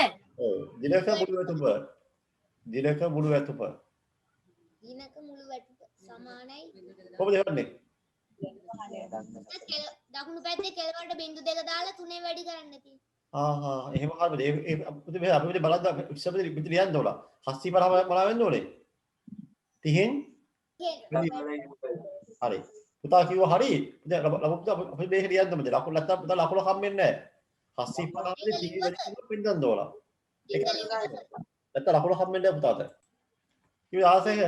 ඔව්. දිනක මුළු වැටුප. දිනක මුළු වැටුප. දිනක මුළු වැටුප සමානයි. කොහොමද හොයන්නේ? දකුණු පැත්තේ කෙළවරට බිංදු දෙක දාලා 3 වැඩි කරන්න තියෙනවා. එහෙම හරිද? ඒ අපි මේ බලද්දා ඉස්සරද පිට ලියන්න ඕන. 750 මොනවා වෙන්න ඕනේ? 30න් හරි. පුතා කිව්වා හරි. දැන් ලබපුතා අපි මේක ලියන්න ඕනේ. ලකුණු නැත්තම් පුතා ලකුණු හම්බෙන්නේ නැහැ. 750 දී 30 වැඩි කරලා පෙන්නන්න ඕන. ඒක නැත්තම් ලකුණු හම්බෙන්නේ නැහැ පුතාට. කිව්වේ ආසෙක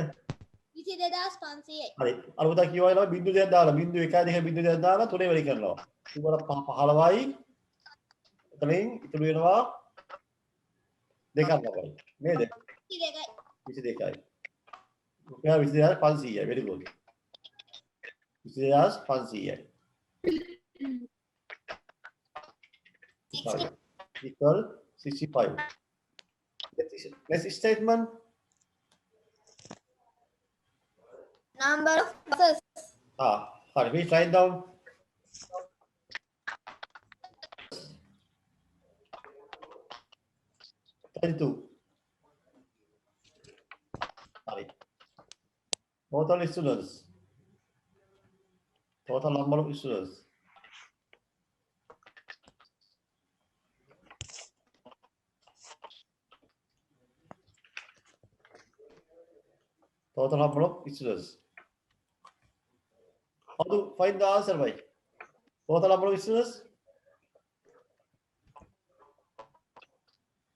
22500යි. හරි. අර පුතා කිව්වා නේද බිංදු දෙකක් දාලා බිංදු 1 2 බිංදු දෙකක් දාලා 3 වැඩි කරනවා. ඉතින් 15යි එතනින් ඉතුරු වෙනවා දෙකක් ලබයි. නේද? 22යි. රුපියල් 22500යි. very good. 22500යි. equal 65. Next statement. Number of buses. Sorry, we write down. Sorry. Total students. Total number of students. Total number of students. How to find the answer, bhai? Total number of students?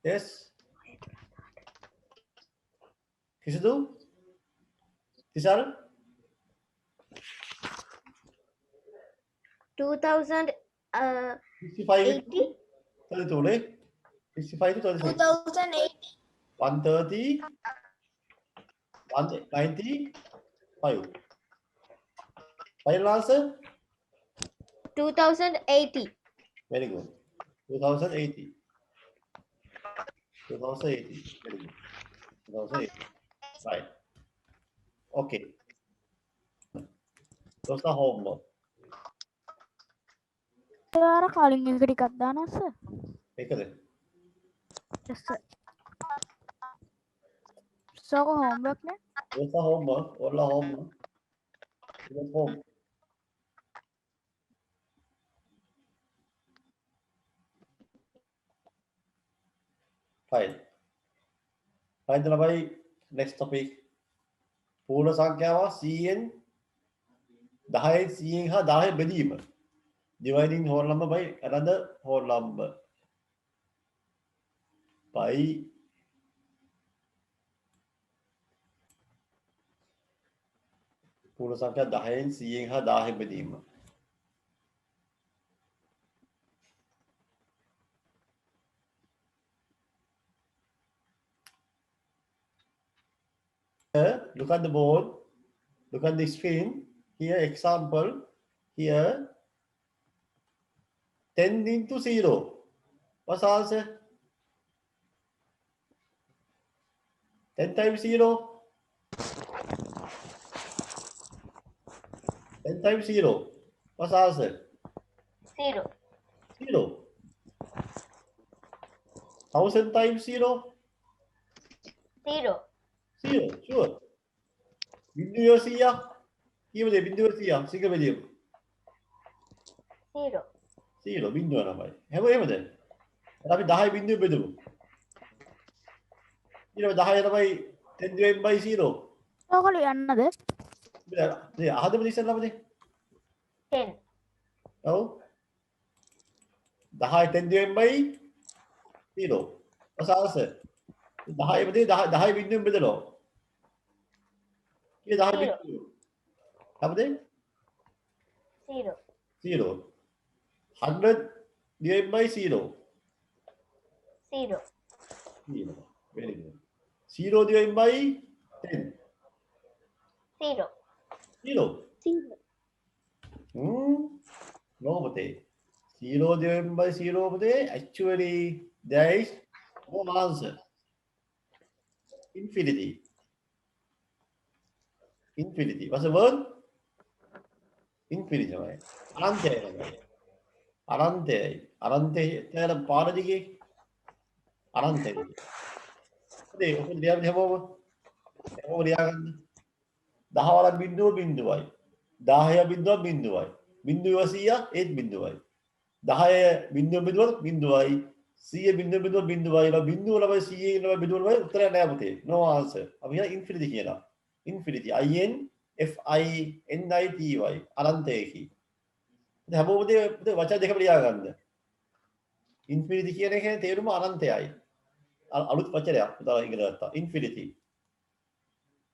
Yes. किसे दो? किसार? 65. 32, 65 to 36. 2008. 130. 195. Final answer? 2080 Very good. 2080. 2080. Very good. 2080. Right. Okay. Those are homework. Sir කලින් එක ටිකක් දාන්න sir. ඒකද? Yes sir. Sir homework නේ? Those are homework. All are homework. It was home. Fine. Fine, by next topic. පූර්ණ සංඛ්‍යාව 100න් 10න් 100න් හා 10 බෙදීම. Dividing whole number by another whole number. By පූර්ණ සංඛ්‍යා 10න් 100න් හා 10 බෙදීම. Look at the board, look at the screen. Here example, here 10 into 0. What's the answer? 10 times 0. 10 times 0. What's the answer? 0. 0. 1000 times 0? 0. 0. Sure. බිඳුව 100ක්. කීයද බිඳුව 100ක්? සිංහ බෙදියම. 0. 0 බිඳුව නමයි. හැම එහෙමද? අපි 10 බිඳුව බෙදමු. ඊළඟ 10 තමයි 10 divided by 0. ඔක ලියන්නද? මේ අහදම ඉස්සෙල්ලාමනේ. 10. ඔව්. 10 10 divided by 0. අසාස. 10 බෙදේ 10 බිඳුවෙන් බෙදලා. කී 10 බිඳුව. අපද 0. 0. 100 divided by 0. 0. 0. Very good. 0 divided by 10. 0. 0. No, but 0 divided by 0 but actually there is no answer. Infinity. Infinity. What's the word? Infinity. Anante. Anante. Anante. Tera පාරදිගේ අනන්තය. හරි ඔක ලියන්න හැමෝම ලියාගන්න. 10 වරක් බිඳුව බිඳුවයි. 10 බිඳුව බිඳුවයි. බිඳුව 100 ඒත් බිඳුවයි. 10 බිඳුව බිඳුව බිඳුවයි. 100 බිඳුව බිඳුව බිඳුවයි. බිඳුව ළමයි 100 ළමයි බිඳුව ළමයි උත්තරයක් නෑ පුතේ. No answer. අපි කියන ඉන්ෆිනිටි කියලා. Infinity. I N F I N I T Y අනන්තයකි. දැන් හැමෝම පුතේ වචන දෙකම ලියාගන්න. ඉන්ෆිනිටි කියන එකේ තේරුම අනන්තයයි. අලුත් වචනයක් පුතා ඉගෙන ගත්තා. ඉන්ෆිනිටි.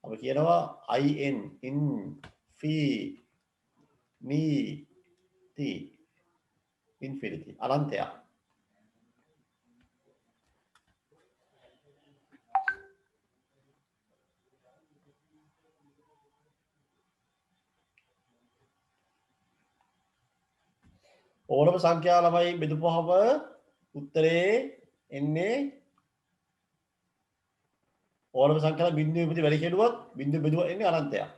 අපි කියනවා I N infinity. ඉන්ෆිනිටි අනන්තය. ඕනම සංඛ්‍යා ළමයි බෙදපුවහම උත්තරේ එන්නේ ඕනම සංඛ්‍යාව බිඳුව ඉපදි වැඩි කෙරුවොත් බිඳුව බෙදුව එන්නේ අනන්තයක්.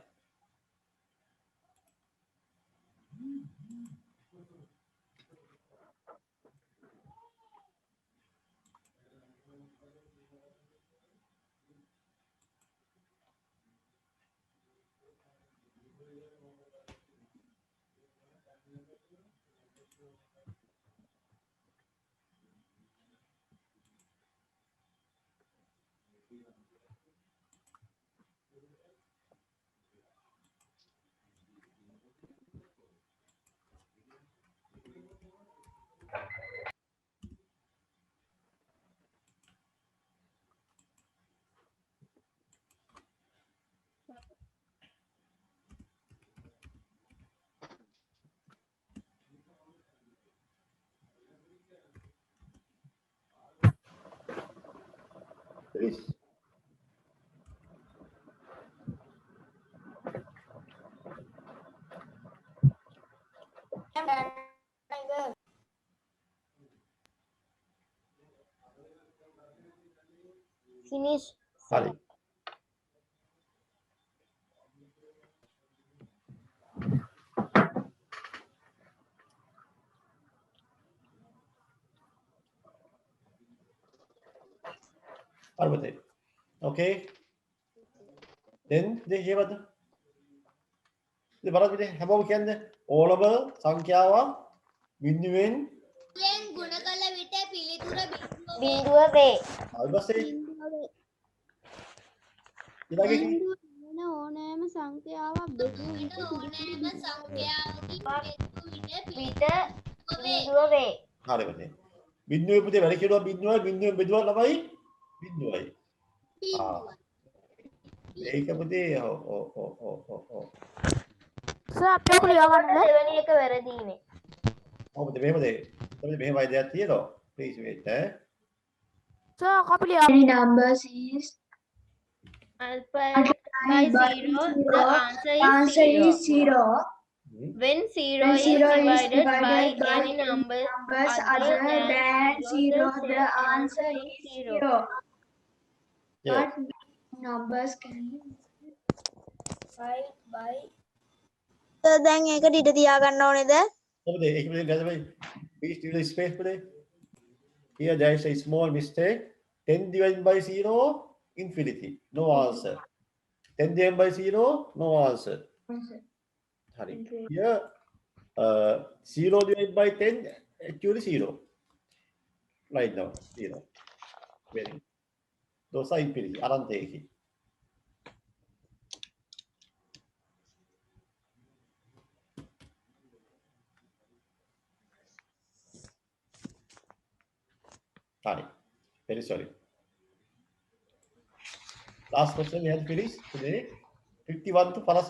Please. Finish. හරි. Parvati. Okay. Then they hear what? The Parvati හැමෝම කියන්නේ ඕනම සංඛ්‍යාවක් බිඳුවෙන් ගුණ කළ විට පිළිතුර බිඳුව වේ. අල්බසේ ඊළඟට වෙන ඕනෑම සංඛ්‍යාවක් බෙදුව වෙන ඕනෑම සංඛ්‍යාවකින් බෙදූ විට විට බිඳුව වේ. හරි පුතේ. බිඳුවේ පුතේ වැඩි කෙරුවා බිඳුවයි බිඳුවෙන් බෙදුවා ළමයි බිඳුවයි. ඒක පුතේ ඔව්. සර් අපේ ඔක ලියවන්නද? දෙවෙනි එක වැරදීනේ. ඔව් පුතේ මෙහෙමද? පුතේ මෙහෙමයි දෙයක් තියෙනවා. Please wait සර් අපි ලියවන්න. Any numbers is Multiplied by 0, the answer is 0. When 0 When is 0 is divided by divided by any number numbers other than 0, the answer is 0. Yeah. What numbers can divide by දැන් ඒකට ඉඩ තියා ගන්න ඕනේද? කොහොමද ඒක මෙතන ගන්න බයි please do the space for here there is a small mistake 10 divided by 0 infinity no answer 10 divided by 0 no answer hari here 0 divided by 10 actually 0 right now 0 very those are infinity අනන්තය එකයි Sorry, very sorry. Last question we have finished today. 51 to 50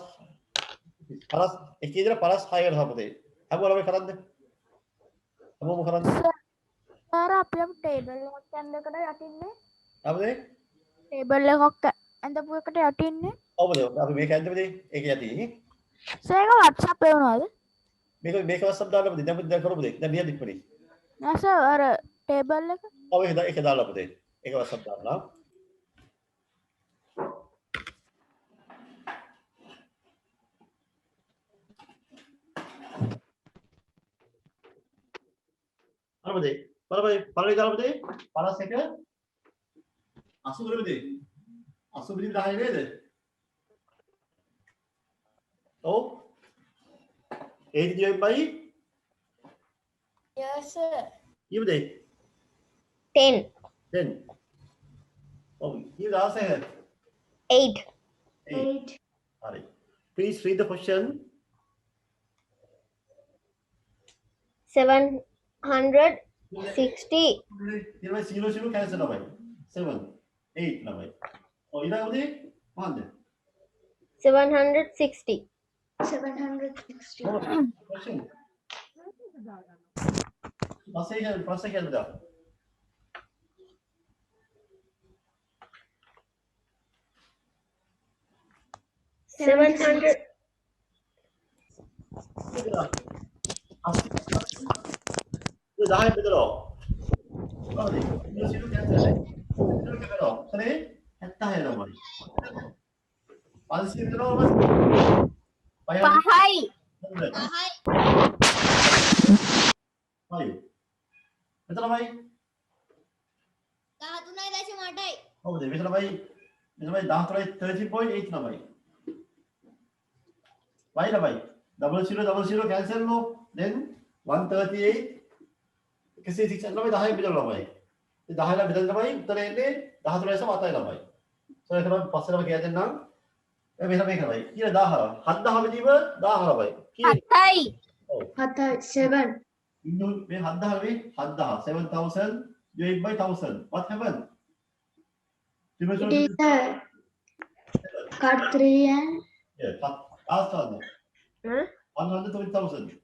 එකේ ඉඳලා 56 වෙනකම් අපතේ. හැමෝම ළමයි කරන්ද? හැමෝම කරන්ද? Sir අපි table එකක් ඇඳකට යටින්නේ. අපතේ? ටේබල් එකක් ඇඳපු එකට යටින්නේ. ඔව්ද? අපි මේක ඇඳපුදේ ඒක යටි. සර් ඒක WhatsApp එක වුණාද? මේක WhatsApp දාලා අපතේ. දැන් කරමුද? දැන් නියම ඉක්මනින්. නෑ සර් අර ටේබල් එක. ඔව් ඒක දාලා අපතේ. ඒක WhatsApp දාලා. අරමුදේ පළවෙනි දාලාමදේ 51 80 80 10 නේද? ඔව් 8 divided by Yes, sir. කීයද? 10. 10 ඔව් කීයද ආසය? 8. 8 හරි please read the question 760. ඉතින් 0 cancel නමයි 7 8 නමයි ඔව් ඊළඟට මොකද්ද 760. 760. question ප්‍රශ්න කියන්නද 700. itu dah betul loh. Oh ni, ini situ cancel. Itu ke loh. Sini, hatta ya loh mari. Pansi betul loh mas. පහයි. Ayo. Betul mai. 13.8යි. Oh betul betul mai. Betul mai 13.8 namai. Why lah mai? 0000 cancel lo. Then 138 किसी शिक्षक ළමයි 10 බෙදලා ළමයි. ඉතින් 10 ලා බෙදලා ළමයි උත්තර එන්නේ 14.7යි ළමයි. සෝ ඒක තමයි පස්සේ ළමයි කියලා දෙන්නම්. මේ ළමයි කරයි. කීයද 10? 7000 බෙදීම 10 ළමයි. කීයද? 7යි. ඔව්. 7. ඉන්නු මේ 7000 වේ 7000 7000 divided by 1000. What happened? It is cut 3 and Yeah, last one. 120,000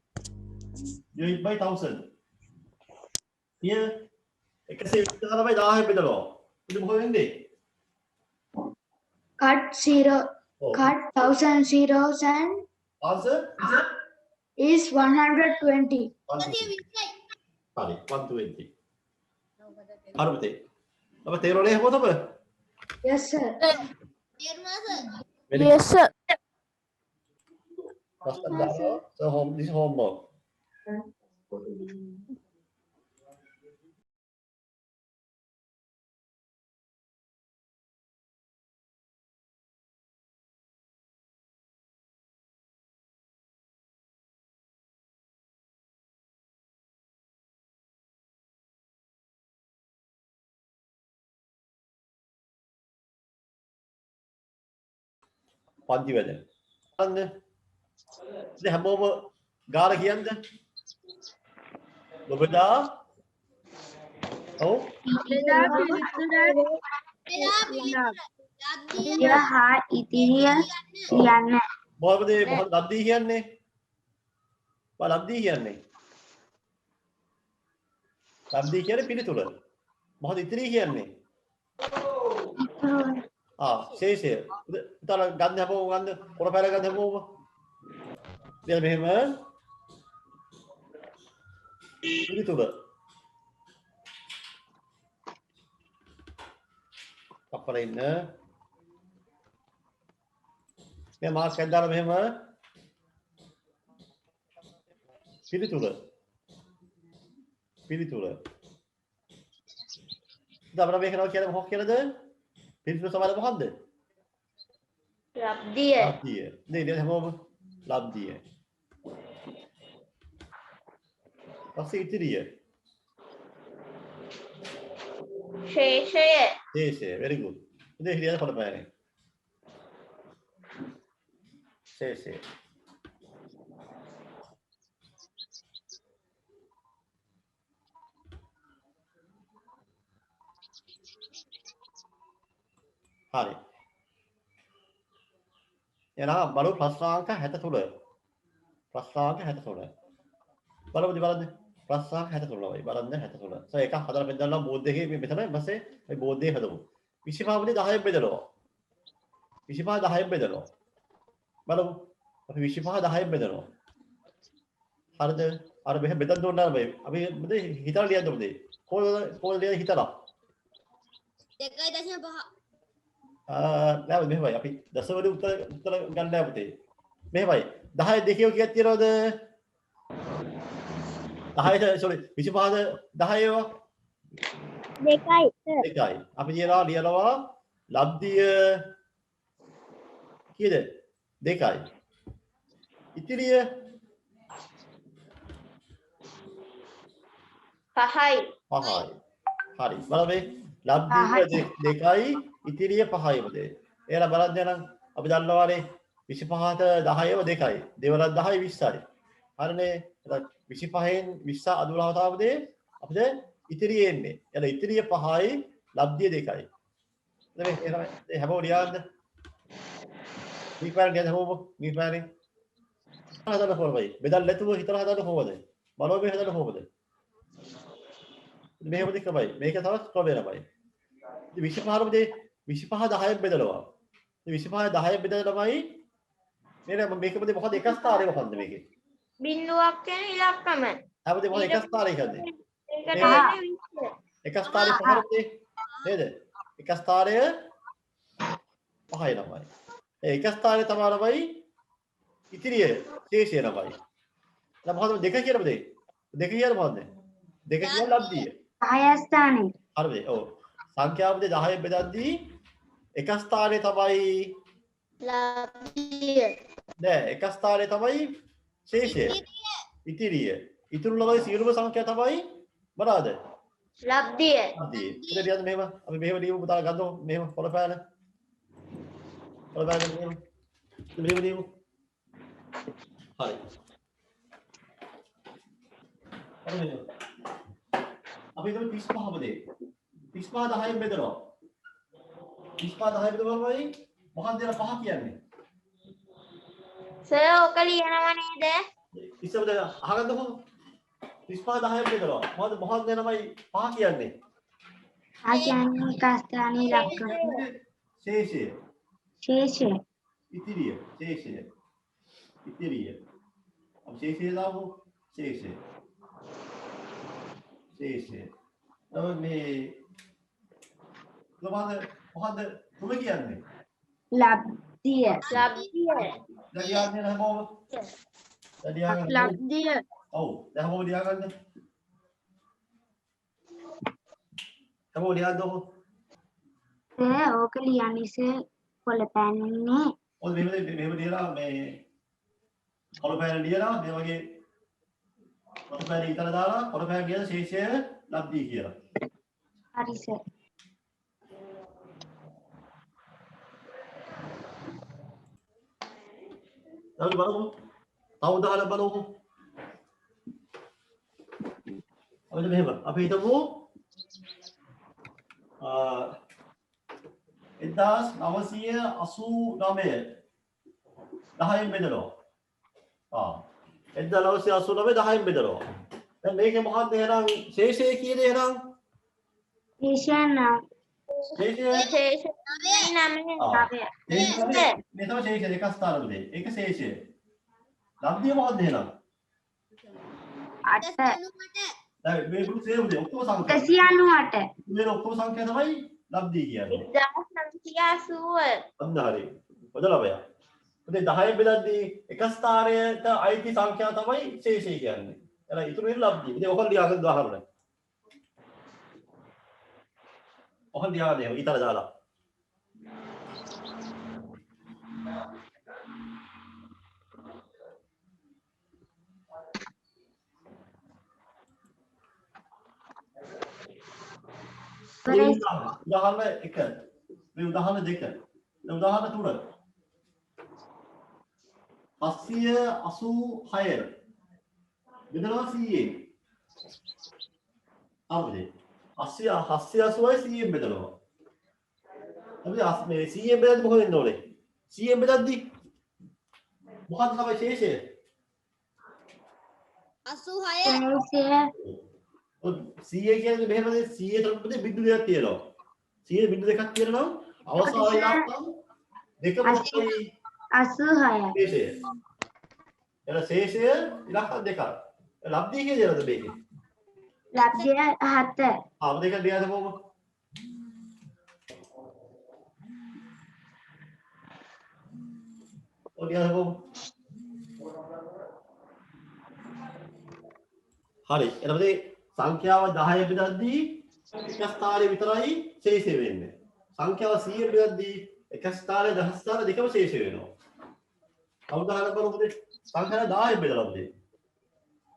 divided by 1000. Here, එකසේ විස්තර තමයි 1000 බෙදලා. ඉතින් මොකද වෙන්නේ? cut 0. Oh. Cut 1000 zeros and Answer is 120. 120. හරි 120. හරිද? අප තේරුණේ කොහොමද අප? Yes sir. Yes sir. So home this homework. පන්ති වැඩ. අන්න. ඉතින් හැමෝම ගාලා කියන්න. ඔබදා ඔව් හා ඉතිරිය කියන්න. මොකද මොකද ලද්දී කියන්නේ? මොකද ලද්දී කියන්නේ? ලද්දී කියන්නේ පිළිතුර. මොකද ඉතිරි කියන්නේ? ශේෂය. උතන ගන්න හැමෝම ගන්න පොර පැල ගන්න හැමෝම. දැන් මෙහෙම පිළිතුර. අපල ඉන්න. මේ මාස් එකක් දාලා මෙහෙම පිළිතුර. දැන් අපිට මේක නෝ කියන්නේ මොකක් කියලාද? පිළිතුර සමාන මොකක්ද? ලබ්ධිය. ලබ්ධිය. නේද හැමෝම ලබ්ධිය. පස්සේ ඉතිරිය. ශේෂය. very good. ඉතින් හිරියන පොළපෑනේ. ශේෂය. හරි. එහෙනම් බලමු ප්‍රශ්නාංක 63. ප්‍රශ්නාංක 63. බලන්න. ප්‍රශ්නාංක 63 වයි. බලන්න 63. සෝ එකක් හදලා බෙදලා බෝඩ් එකේ මේ මෙතන ඊපස්සේ මේ බෝඩ් එකේ හදමු. 25 වලින් 10ක් බෙදනවා. 25 10ක් බෙදනවා. බලමු. අපි 25 10ක් බෙදනවා. හරිද? අර මෙහෙ බෙදන්න ඕන නෑ. අපි මොකද හිතලා ලියන්න ඕනේ. කොහොමද ලියන්න හිතලා? 2.5 නෑ මෙහෙමයි අපි දශවල උත්තර ගන්න නෑ පුතේ. මෙහෙමයි 10 දෙකේ කීයක් තියනවද? 10ට sorry 25ද 10 ඒවා 2යි. අපි ලියනවා ලබ්ධිය කීයද? 2යි. ඉතිරිය 5යි. හරි. බලන්න ලබ්ධිය 2යි ඉතිරිය 5යි පුතේ. එහෙනම් බලන්න නම් අපි දන්නවානේ 25ට 10ව 2යි. දෙවලක් 10යි 20යි. හරිනේ. 25න් 20 අදුරව තාවදී අපිට ඉතිරිය එන්නේ. එන ඉතිරිය 5යි ලබ්ධිය 2යි. එතන මේ හැමෝම ලියන්න. මේපාර ගියද හැමෝම මේපාරේ. හදන්න කොහොමද? බෙදන්න නැතුව හිතලා හදන්න කොහොමද? බලව මේ හදන්න කොහොමද? මේක දෙකමයි. මේක තවත් ක්‍රමයකමයි. 25 රුපියල් 25 10ක් බෙදනවා. 25 10ක් බෙදලා තමයි නේද මේකෙ මොකද එක ස්ථානය මොකද්ද මේකේ? බිඳුවක් කියන ඉලක්කම. අපිට මොකද එක ස්ථානයකද? එක ස්ථානය පහරදී නේද? එක ස්ථානය 5යි ළමයි. ඒ එක ස්ථානය තමයි ඉතිරිය ශේෂය ළමයි. දැන් මොකද දෙක කියලා බදේ? දෙක කියන්නේ මොකද්ද? දෙක කියන්නේ ලබ්ධිය. 10 ස්ථානේ. හරිද? ඔව්. සංඛ්‍යාවද 10 බෙදද්දී එක ස්ථානය තමයි ලබ්ධිය. නෑ එක ස්ථානය තමයි ශේෂය. ඉතිරිය. ඉතුරු ළමයි සියලුම සංඛ්‍යා තමයි මොනවාද? ලබ්ධිය. ලබ්ධිය. ඉතින් ලියන්න මෙහෙම. අපි මෙහෙම ලියමු පුතා ගන්නකො මෙහෙම පොළපෑන. පොළපෑන මෙහෙම. මෙහෙම ලියමු. හරි. අපි හිතමු 35 බදේ. 35 10න් බෙදනවා. 35 10න් බෙදුවමයි මොකක්ද දෙන 5 කියන්නේ? සර් ඔක ලියනවා නේද? ඉස්සෙල්ද අහගන්නකො 35 10න් බෙදනවා. මොකක්ද දෙනමයි 5 කියන්නේ? ආයතන එක ස්ථානේ ඉලක්කම. ශේෂය. ඉතිරිය. ශේෂය. ඉතිරිය. අපි ශේෂය දාමු. ශේෂය. මේ මොකද්ද තුම කියන්නේ? ලබ්ධිය. දැන් ලියන්නේ හැමෝම. ලබ්ධිය. ඔව්. දැන් හැමෝම ලියාගන්න. හැමෝම ලියන්නකො. ඕක ලියන්නේ පොළපෑන්නේ. ඔය මෙහෙම ලියලා මේ පොළපෑන ලියලා මේ වගේ පොළපෑන ඉතල දාලා පොළපෑන කියන ශේෂය ලබ්ධිය කියලා. හරි සර්. අපි බලමු. තව උදාහරණ බලමු. අපි මෙහෙම අපි හිතමු 1989 10න් බෙදනවා. 1989 10න් බෙදනවා. දැන් මේකේ මොකක්ද එහෙනම් ශේෂය කියන්නේ එහෙනම්? ශේෂය මේ තමයි ශේෂය එක ස්ථානවලදී. ඒක ශේෂය. ලබ්ධිය මොකක්ද එහෙනම්? 8. දැන් මේ මුළු සේවුනේ ඔක්කොම සංඛ්‍යා. 198. මේ ඔක්කොම සංඛ්‍යා තමයි ලබ්ධිය කියන්නේ. 1980. අන්න හරි. හොඳලා බය. ඉතින් 10 බෙදද්දී එක ස්ථානයට අයිති සංඛ්‍යාව තමයි ශේෂය කියන්නේ. එහෙනම් ඉතුරු වෙන ලබ්ධිය. ඉතින් ඔක ලියාගන්න උදාහරණ. ඔක ලියාගන්න ඊතල දාලා. උදාහරණ 1. මේ උදාහරණ 2. මේ උදාහරණ 3. 786 බෙදනවා 100ෙන්. අපේ 780යි 100ෙන් බෙදනවා. අපි මේ 100ෙන් බෙදද්දි මොකද වෙන්න ඕනේ? 100ෙන් බෙදද්දි මොකක්ද තමයි ශේෂය? 86 100 කියන්නේ මෙහෙමද 100 තොරතුරේ බිඳු දෙකක් තියෙනවා. 100 බිඳු දෙකක් තියෙනවා නම් අවසාන ඉලක්කම් දෙක මොකක්ද? 86. ශේෂය. එන ශේෂය ඉලක්කම් දෙකක්. ලබ්ධිය කියලාද මේකේ? ලබ්ධිය 7. ආ දෙක ලියන්න කොහොමද? ලියන්න කොහොමද? හරි. එතකොට සංඛ්‍යාව 10 බෙදද්දී එක ස්ථානයේ විතරයි ශේෂය වෙන්නේ. සංඛ්‍යාව 100 බෙදද්දී එක ස්ථානයේ දහස් ස්ථාන දෙකම ශේෂය වෙනවා. උදාහරණ කරමුද? සංඛ්‍යාව 10 බෙදලා උදේ.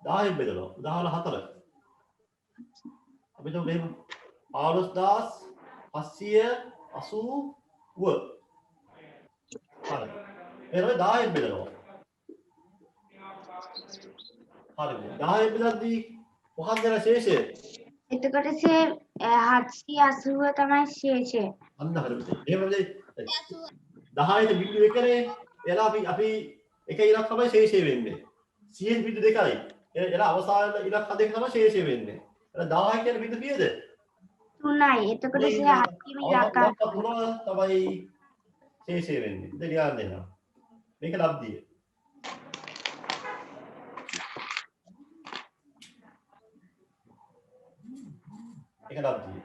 10 බෙදලා. උදාහරණ 4. අපි හිතමු මෙහෙම 15780 ව. හරි. එතකොට 10 බෙදලා. හරි. 10 බෙදද්දී මොකක්ද ශේෂය? එතකොට 780 තමයි ශේෂය. අන්න හරියට. එහෙමද? 10ට බිඳු එකනේ. එලා අපි එක ඉලක්ක තමයි ශේෂය වෙන්නේ. 100 බිඳු දෙකයි. එලා අවසාන ඉලක්ක දෙක තමයි ශේෂය වෙන්නේ. එලා 10 කියන බිඳු කීයද? 3යි. එතකොට 7 ඉලක්ක තමයි ශේෂය වෙන්නේ. ඉතින් ලියන්න දෙන්න. මේක ලබ්ධිය. ඒක ලබ්ධිය.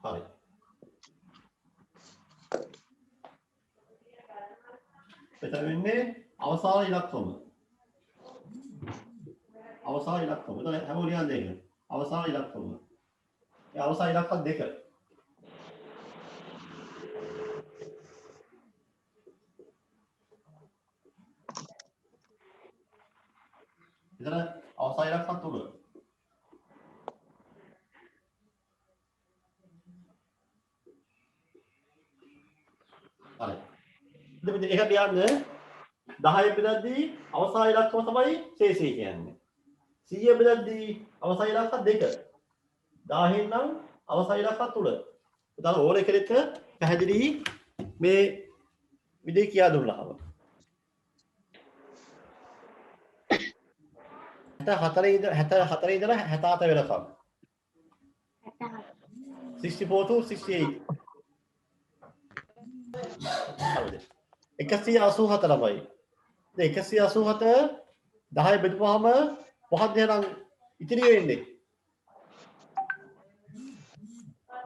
හරි. මෙතන වෙන්නේ අවසාන ඉලක්කම. අවසාන ඉලක්කම. එතන හැමෝම ලියන්න දෙන්න. අවසාන ඉලක්කම. ඒ අවසාන ඉලක්ක දෙක. එතන අවසාන ඉලක්ක 3. හරි. ඉතින් මේක ලියන්න 10 බෙදද්දී අවසාන ඉලක්කම තමයි ශේෂය කියන්නේ. 100 බෙදද්දී අවසාන ඉලක්ක 2. 1000 නම් අවසාන ඉලක්ක 3. උදාන ඕනේ කෙනෙක් පැහැදිලි මේ විදිහ කියා දුන්නාම 74 ඉඳලා 77 වෙනකම් 64 to 68 හරිද 184 ළමයි. දැන් 187 10 බෙදුවාම මොකක්ද එහෙනම් ඉතිරි වෙන්නේ?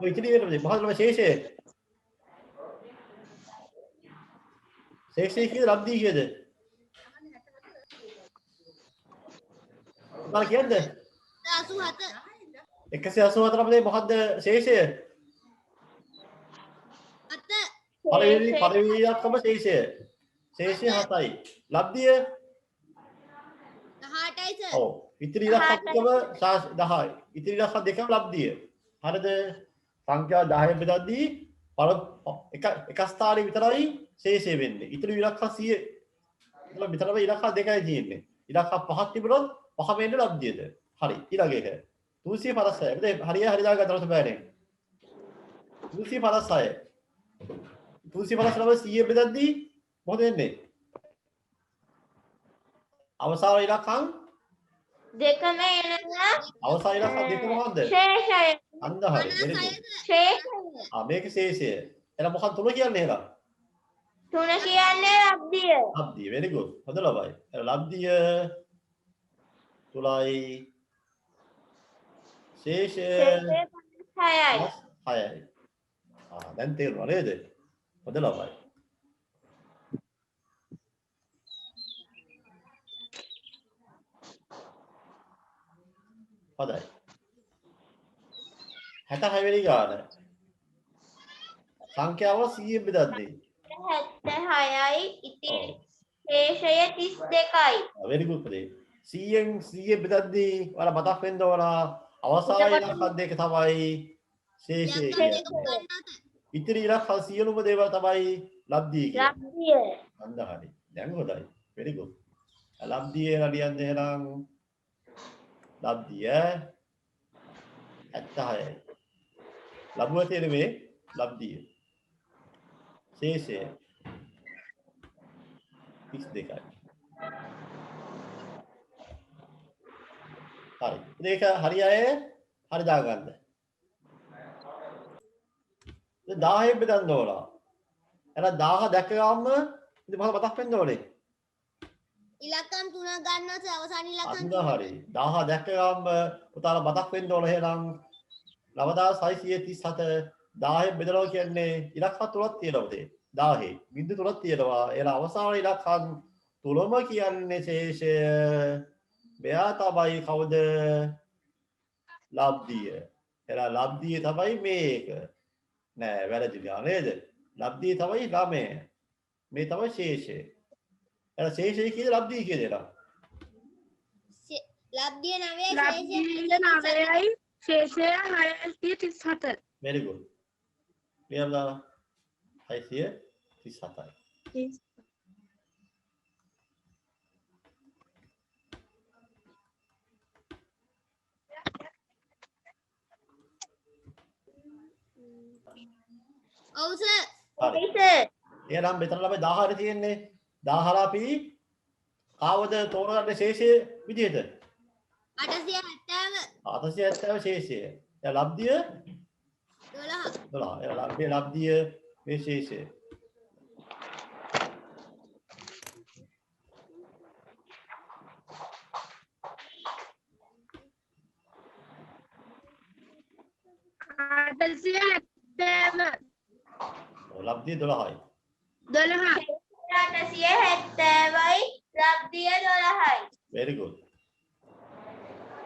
ඔය ඉතිරි වෙන්නේ මොකක්ද ළමයි ශේෂය? ශේෂය කීයද ලබ්ධිය කීයද? මොකක්ද කියන්නේ? 184 ළමයි මොකක්ද ශේෂය? පළවෙනි ඉලක්කම ශේෂය. ශේෂය 7යි. ලබ්ධිය 18යි සර්. ඔව්. ඉතිරි ඉලක්ක දෙකම 10යි. ඉතිරි ඉලක්ක දෙකම ලබ්ධිය. හරිද? සංඛ්‍යා 10 බෙදද්දී එක ස්ථානයේ විතරයි ශේෂය වෙන්නේ. ඉතිරි ඉලක්ක 100 විතරම ඉලක්ක දෙකයි තියෙන්නේ. ඉලක්ක 5ක් තිබුණොත් 5 වෙන්නේ ලබ්ධියද? හරි. ඊළඟ එක 256. මෙතන හරිය දාගන්න තමයි බෑනේ. 256. 256 100 බෙදද්දී මොකද වෙන්නේ? අවසාන ඉලක්කම් දෙකම එනවා අවසාන ඉලක්ක දෙක මොකද්ද? ශේෂය. අන්න හරි. ශේෂය. මේක ශේෂය. එහෙනම් මොකක්ද 3 කියන්නේ එහෙනම්? 3 කියන්නේ ලබ්ධිය. ලබ්ධිය. very good. හොඳ ළමයි. එහෙනම් ලබ්ධිය 3යි ශේෂය 6යි. 6යි. දැන් තේරුණා නේද? හොඳ ළමයි. හොඳයි. 66 වෙනි ගාන. සංඛ්‍යාව 100ෙන් බෙදද්දී 76යි ඉතිරි ශේෂය 32යි. very good පුතේ. 100ෙන් බෙදද්දී ඔයාලා මතක් වෙන්න ඕන අවසාන ඉලක්ක දෙක තමයි ශේෂය කියන්නේ. ඉතිරි ඉලක්ක සියලුම දේවල් තමයි ලබ්ධිය කියන්නේ. අන්න හරි. දැන් හොඳයි. very good. ලබ්ධිය ලියන්නේ නම් ලබ්ධිය 76යි. ලබුව තේරුමේ ලබ්ධිය. ශේෂය 32යි. හරි. මේක හරි අය හරි දාගන්න. 1000 බෙදන්න ඕන. එහෙනම් 1000 දැක්ක ගාම ඉතින් මතක් වෙන්න ඕනේ. ඉලක්කම් 3ක් ගන්නවද අවසාන ඉලක්කම් අන්න හරි. 1000 දැක්ක ගාම පුතාලා මතක් වෙන්න ඕන. එහෙනම් 9637 1000 බෙදනවා කියන්නේ ඉලක්ක තුනක් තියෙනවා පුතේ. 1000 බිංදු තුනක් තියෙනවා. එහෙනම් අවසාන ඉලක්කම් තුනම කියන්නේ ශේෂය. මෙයා තමයි කවුද? ලබ්ධිය. එහෙනම් ලබ්ධිය තමයි මේක. නෑ වැරදිලා නේද? ලබ්ධිය තමයි ළමය. මේ තමයි ශේෂය. එහෙනම් ශේෂය කියන්නේ ලබ්ධිය කියන එක. ලබ්ධිය 9යි ශේෂය 637. very good. ලියලා 637යි. ඔව් සර්. හරි. එහෙනම් මෙතන ළමයි 1000 තියෙන්නේ. 1000 අපි කාවද තෝරගන්නේ ශේෂය විදිහට? 870. 870 ශේෂය. දැන් ලබ්ධිය 12. 12. එහෙනම් ලබ්ධිය මේ ශේෂය. ලබ්ධිය 12යි. 870යි ලබ්ධිය 12යි. very good.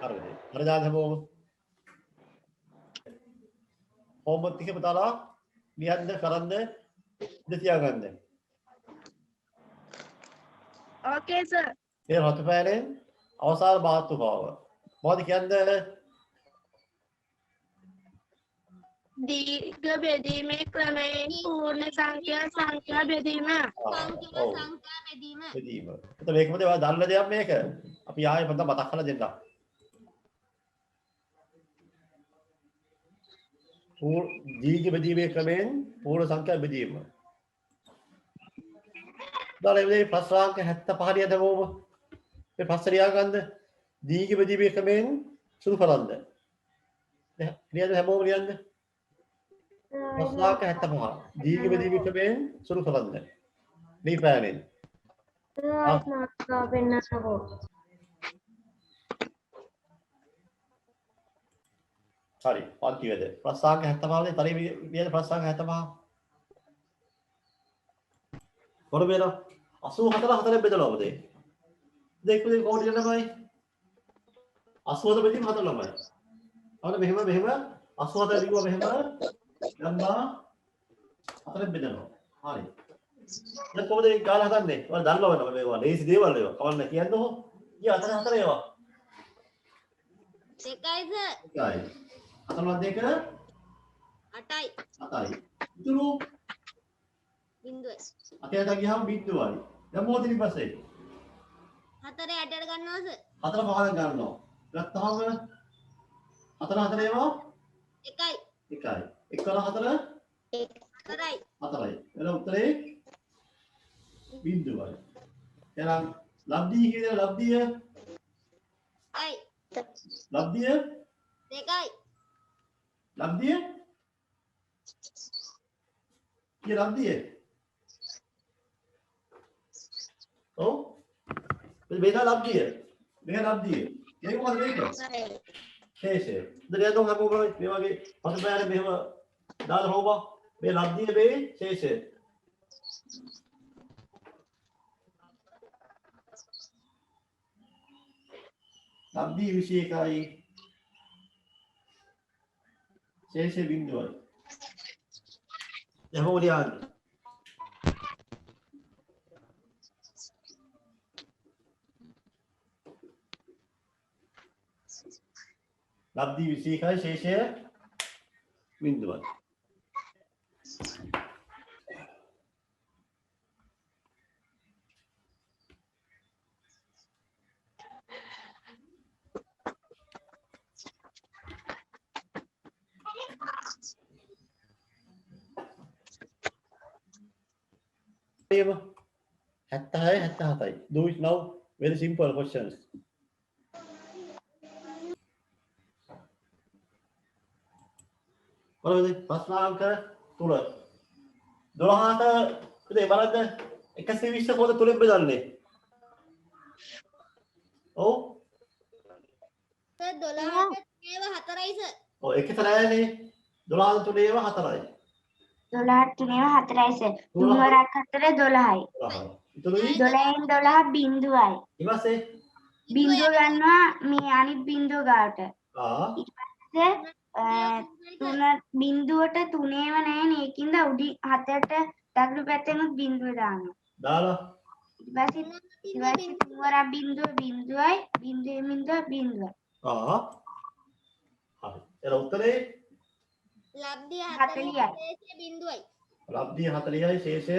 හරිද? හරි දාන්න හැමෝම. හෝම්වර්ක් ටික පුතාලා ලියන්න කරන්න ඉඳ තියාගන්න. Okay sir. මේ රතුපෑලෙන් අවසාන මාතෘකාව. මොකද කියන්නේ? දීර්ඝ බෙදීමේ ක්‍රමයෙන් පූර්ණ සංඛ්‍යා බෙදීම. සංඛ්‍යා සංඛ්‍යා බෙදීම. බෙදීම. එතකොට මේක මොකද ඔයා දන්න දෙයක් මේක? අපි ආයෙ මතක් කරලා දෙන්න. දීර්ඝ බෙදීමේ ක්‍රමයෙන් පූර්ණ සංඛ්‍යා බෙදීම. දාලා මේ ප්‍රශ්නාංක 75 ලියද මොකද? මේ ප්‍රශ්න ලියා ගන්නද? දීර්ඝ බෙදීමේ ක්‍රමයෙන් සුළු කරන්න. ලියද හැමෝම ලියන්න. ප්‍රශ්නාංක 75. දීර්ඝ බෙදීමේ ක්‍රමයෙන් සුළු කරන්න. දීපෑනෙන්. මාත්‍රා පෙන්නන්නකෝ. හරි. පන්ති වේද? ප්‍රශ්නාංක 75 වලින් තරි ලියද ප්‍රශ්නාංක 75. කොහොමද බේරා? 84 4 බෙදලා ඔබද? දෙක දෙක කොහොමද යනවායි? 84 බෙදීම 4 ළමයි. අවල මෙහෙම 84 ලියුවා මෙහෙම ගම්මා 4 බෙදනවා. හරි. දැන් කොහොමද මේ ගාලා හදන්නේ? ඔයාලා දන්නවද මේවා? ලේසි දේවල් ඒවා. කවන්න කියන්නකෝ. ඊ 4 ඒවා. දෙකයි සර්. එකයි. 4 දෙක 8යි. 8යි. ඉතුරු බිංදුවයි. අතයට ගියාම බිංදුවයි. දැන් මොකද ඊට පස්සේ? 4 8ට ගන්නවා සර්. 4 පහක් ගන්නවා. ගත්තාම 4 ඒවා එකයි. එකයි. 1 කරා 4 4යි. 4යි. එන උත්තරේ බිංදුවයි. එහෙනම් ලබ්ධිය කියන ලබ්ධිය අයි. ලබ්ධිය දෙකයි. ලබ්ධිය කිය ලබ්ධිය ඔව් මේක ලබ්ධිය මේක ලබ්ධිය ඒක මොකද මේක ශේෂය දෙවියන් හම්බුනේ මේ වගේ පසුබෑනේ මෙහෙම දාලා හොබා මේ ලබ්ධිය මේ ශේෂය. ලබ්ධිය 21යි. ශේෂය බිඳුවයි. දැන් මොකද යන්නේ? ලබ්ධිය 21යි ශේෂය බිඳුවයි. Name 76 77. Do it now. Very simple questions. බලන්න ප්‍රශ්නාංක 3. 12ට ඉතින් බලන්න 120 කොහොමද 3 බෙදන්නේ? ඔව්. සර් 12ට 3 4යි සර්. ඔව් එක තරයනේ 12ට 3 4යි. 12ට 3 4යි සර්. 3 වරක් 4 12යි. 12යි. 12න් 12 බිඳුවයි. ඊපස්සේ බිඳුව ගන්නවා මේ අනිත් බිඳුව ගාවට. ඊට පස්සේ තුන බිඳුවට තුනේම නැහැ ඒකින්ද උඩි හතට දකුණු පැත්තෙන් බිඳුව දානවා. දාලා ඊට පස්සේ තුන් වරක් බිඳුව බිඳුවයි බිඳුවේ බිඳුව බිඳුවයි. හරි. එළ උත්තරේ ලබ්ධිය 40යි. 40යි ශේෂය බිඳුවයි. ලබ්ධිය 40යි ශේෂය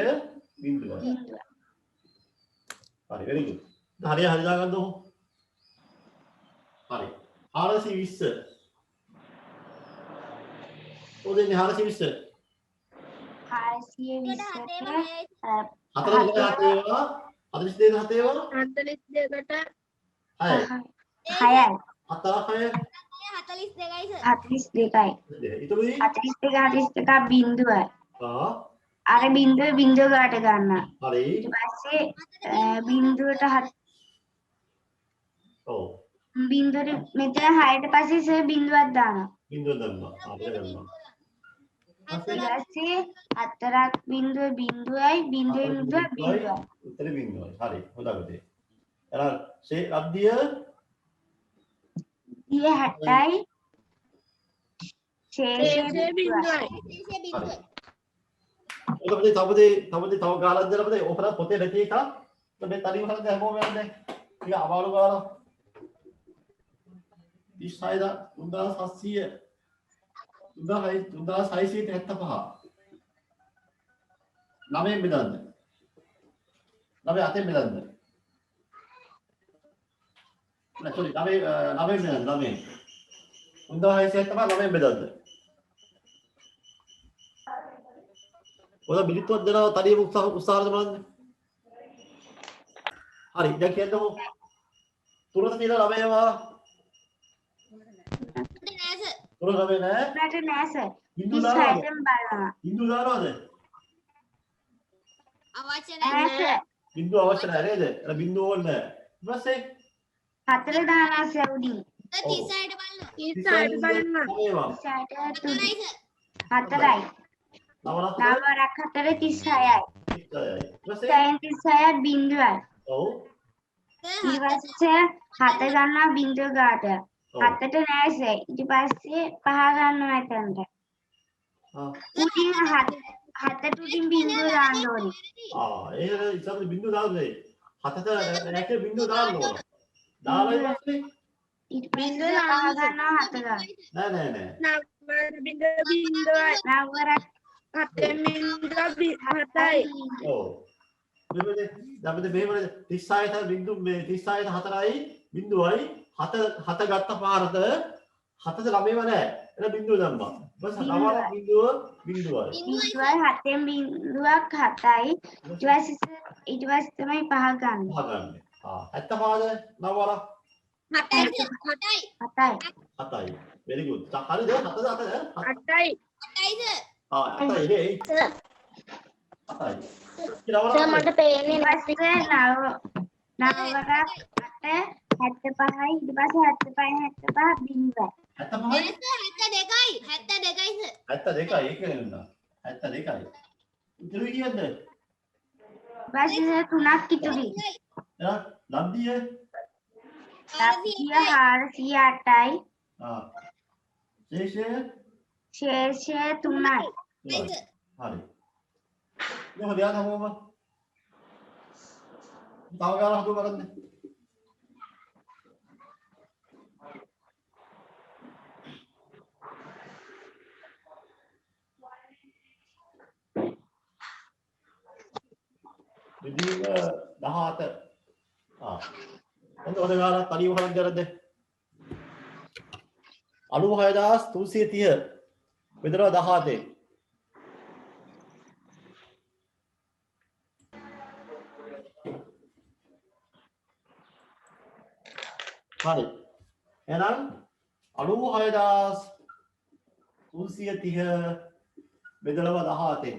බිඳුවයි. බිඳුව. හරි very good. හරිය හරි දාගන්නකො. හරි. 420. ඔතෙන් 420. 420ට හතර දෙක හතේවා 42 හතේවා 42ට 6. 6යි. 7 42යි සර්. 42යි. ඉතුරුයි 42 42 බිඳුවයි. අර බිඳුව ගාට ගන්න. හරි. ඊට පස්සේ බිඳුවට ඔව්. බිඳුවට මෙතන 6ට පස්සේ සර් බිඳුවක් දානවා. බිඳුව දැම්මා. අපිට ගන්නවා. ඊට පස්සේ හතරක් බිඳුව බිඳුවයි බිඳුවේ බිඳුව බිඳුවයි. උත්තරේ බිඳුවයි. හරි. හොඳයි. එහෙනම් ලබ්ධිය 60යි ශේෂය බිඳුවයි. ශේෂය බිඳුවයි. තව ගාලක් දෙලා අපිට ඔකන පොතේ නැති එක මේ තනියම හරිද හැමෝම යන්නේ ටික අමාරු ගාලා 36700 3675 9 බෙදන්න 9 අතෙන් බෙදන්න නෑ sorry 9 බෙදන්න 9 3675 9 බෙදන්න ඔය මිනිත්තුවක් දෙනවා තනියම උත්සාහ බලන්න. හරි දැන් කියන්නකො. තුනට තියෙන 9වා. නෑ සර්. තුන 9 නෑ. උඩට නෑ සර්. බිඳු දානවද? 36න් බලනවා. බිඳු දානවද? අවශ්‍ය නෑ නැහැ. සර්. බිඳු අවශ්‍ය නැහැ නේද? අර බිඳු ඕනේ නැහැ. ඊට පස්සේ 4 දානවා සර් උඩින්. සර් 36ට බලන්න. 36ට බලන්න. 9වා. 36ට හතරයි සර්. 4යි. නවරක් 9 වරක් 4 36යි. 36යි. ඊට පස්සේ 36 බිඳුවයි. ඔව්. ඊට පස්සේ 7 ගන්නවා බිඳුව ගාට. 7ට නෑ සර්. ඊට පස්සේ 5 ගන්නවා එතනට. උඩින් 7ට උඩින් බිඳුව දාන්න ඕනේ. ඒක ඉතින් බිඳු දාන්නේ. 7ට නැකේ බිඳු දාන්න ඕන. දාලා ඉන්නේ ඊට පස්සේ 5 ගන්නවා 7 ගන්න. නෑ. නවරක් 7න් බිඳුව 7යි. ඔව්. මෙතන අපිට මෙහෙම 36ට බිඳු මේ 36ට 4යි බිඳුවයි 7 ගත්ත පාරට 7ට 9ව නෑ. එන බිඳුව දැම්මා. බස් 9ට බිඳුවයි. බිඳුවයි 7න් බිඳුවක් 7යි. ඊට පස්සේ තමයි 5 ගන්න. 5 ගන්න. 75ද 9 8යි සර්. 8යි. 7යි. very good. හරිද? 7ද 8ද? 8යි. 8යි සර්. 8යි නේ. 8යි. සර් මට පේන්නේ නැස්සේ 9 වරක් 8 75යි ඊට පස්සේ 75 බිඳුවයි. 75යි. 72යි. 72යි සර්. 72යි ඒක නෙන්නා. 71යි. ඉතුරු කීයද? ඊපස්සේ 3ක් ඉතුරුයි. එහෙනම් ලබ්ධිය ලබ්ධිය 408යි. ශේෂය ශේෂය 3යි. හරි. ඉතින් හොයන්න හැමෝම. තව ගානක් හදුවා බලන්න. විදිහ 17 එතකොට ඔය ගානක් තනියම කරන් කරද්ද 96330 බෙදලා 17 හරි එහෙනම් 96330 බෙදලා 17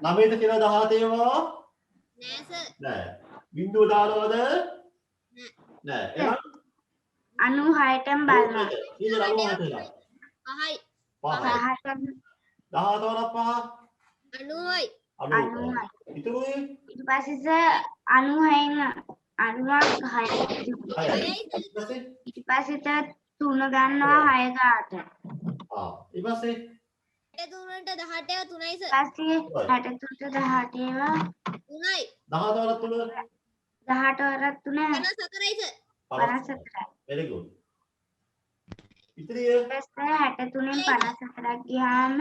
9ද කියලා 17 වා නෑ සර්. නෑ බිංදුව දානවද නෑ එහෙනම් 96ටම බලනවා. කීයද 96ට පහයි. 5යි 5ටම 17 වරක් 5 90යි. 90යි ඉතුරුයි ඊට පස්සේ 96න් 96ක් ඊට පස්සේ 3 ගන්නවා 6 ගාට. ඊපස්සේ 63ට 18 3යි සර්. පස්සේ 63ට 18 ඒවා 3යි. 17 වරක් 3 18 වරක් 3 54යි සර්. 54යි. very good ඉතිරිය පස්සේ 63න් 54ක් ගියාම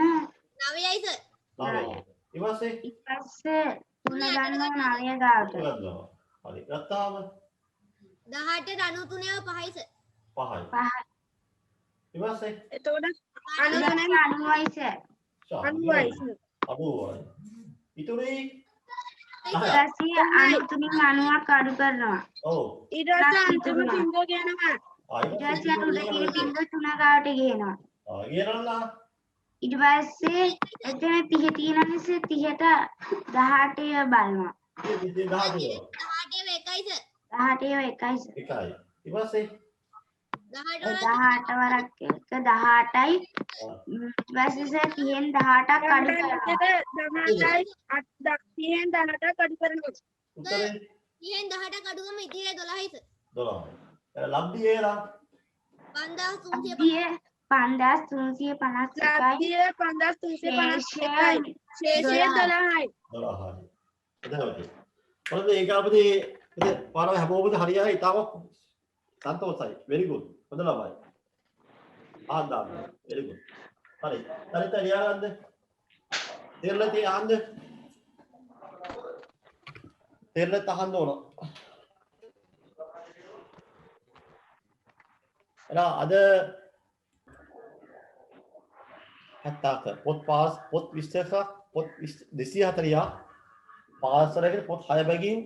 9යි සර්. 9යි ඊපස්සේ ඊට පස්සේ 3 ගන්නවා 9 ගාට. ගන්නවා හරි ගත්තාම 18ට 93ව 5යි සර්. 5යි 5යි. ඊපස්සේ එතකොට 90යි සර්. 90යි ඉතුරුයි ඊට පස්සේ 93න් 90ක් අඩු කරනවා. ඔව් ඊට පස්සේ අන්තිම බිංදුව කියනවා. ඊට පස්සේ 93 බිංදුව 3 ගාට ගේනවා. ගියනල්ලා ඊට පස්සේ එතන 30 තියෙන නිසා 30ට 18 බලනවා. 18 18ව 1යි සර්. 18 එකයි සර්. එකයි ඊපස්සේ 18 18 වරක් එක 18යි. ඊට පස්සේ සර් 30න් 18ක් අඩු කරනවා. 18යි 30න් 18ක් අඩු කරනවා. උත්තරේ 30න් 18ක් අඩු කරම ඉතිරි 12යි සර්. 12යි ලබ්ධිය ඒලා 5350. 5351යි. ලබ්ධිය 5351යි. ශේෂය 12යි. 12යි එතකොට මොකද ඒක අපිට පාරව හැමෝමද හරියයි තාම සන්තෝෂයි very good හොඳ ළමයි ආන්දාම very good හරි හරිත ලියාගන්න තේරලා තියන්න තේරලා තහන්න ඕන එලා අද 70ක පොත් පාස් පොත් 20ක පොත් 240ක් පාසලකට පොත් 6 බැගින්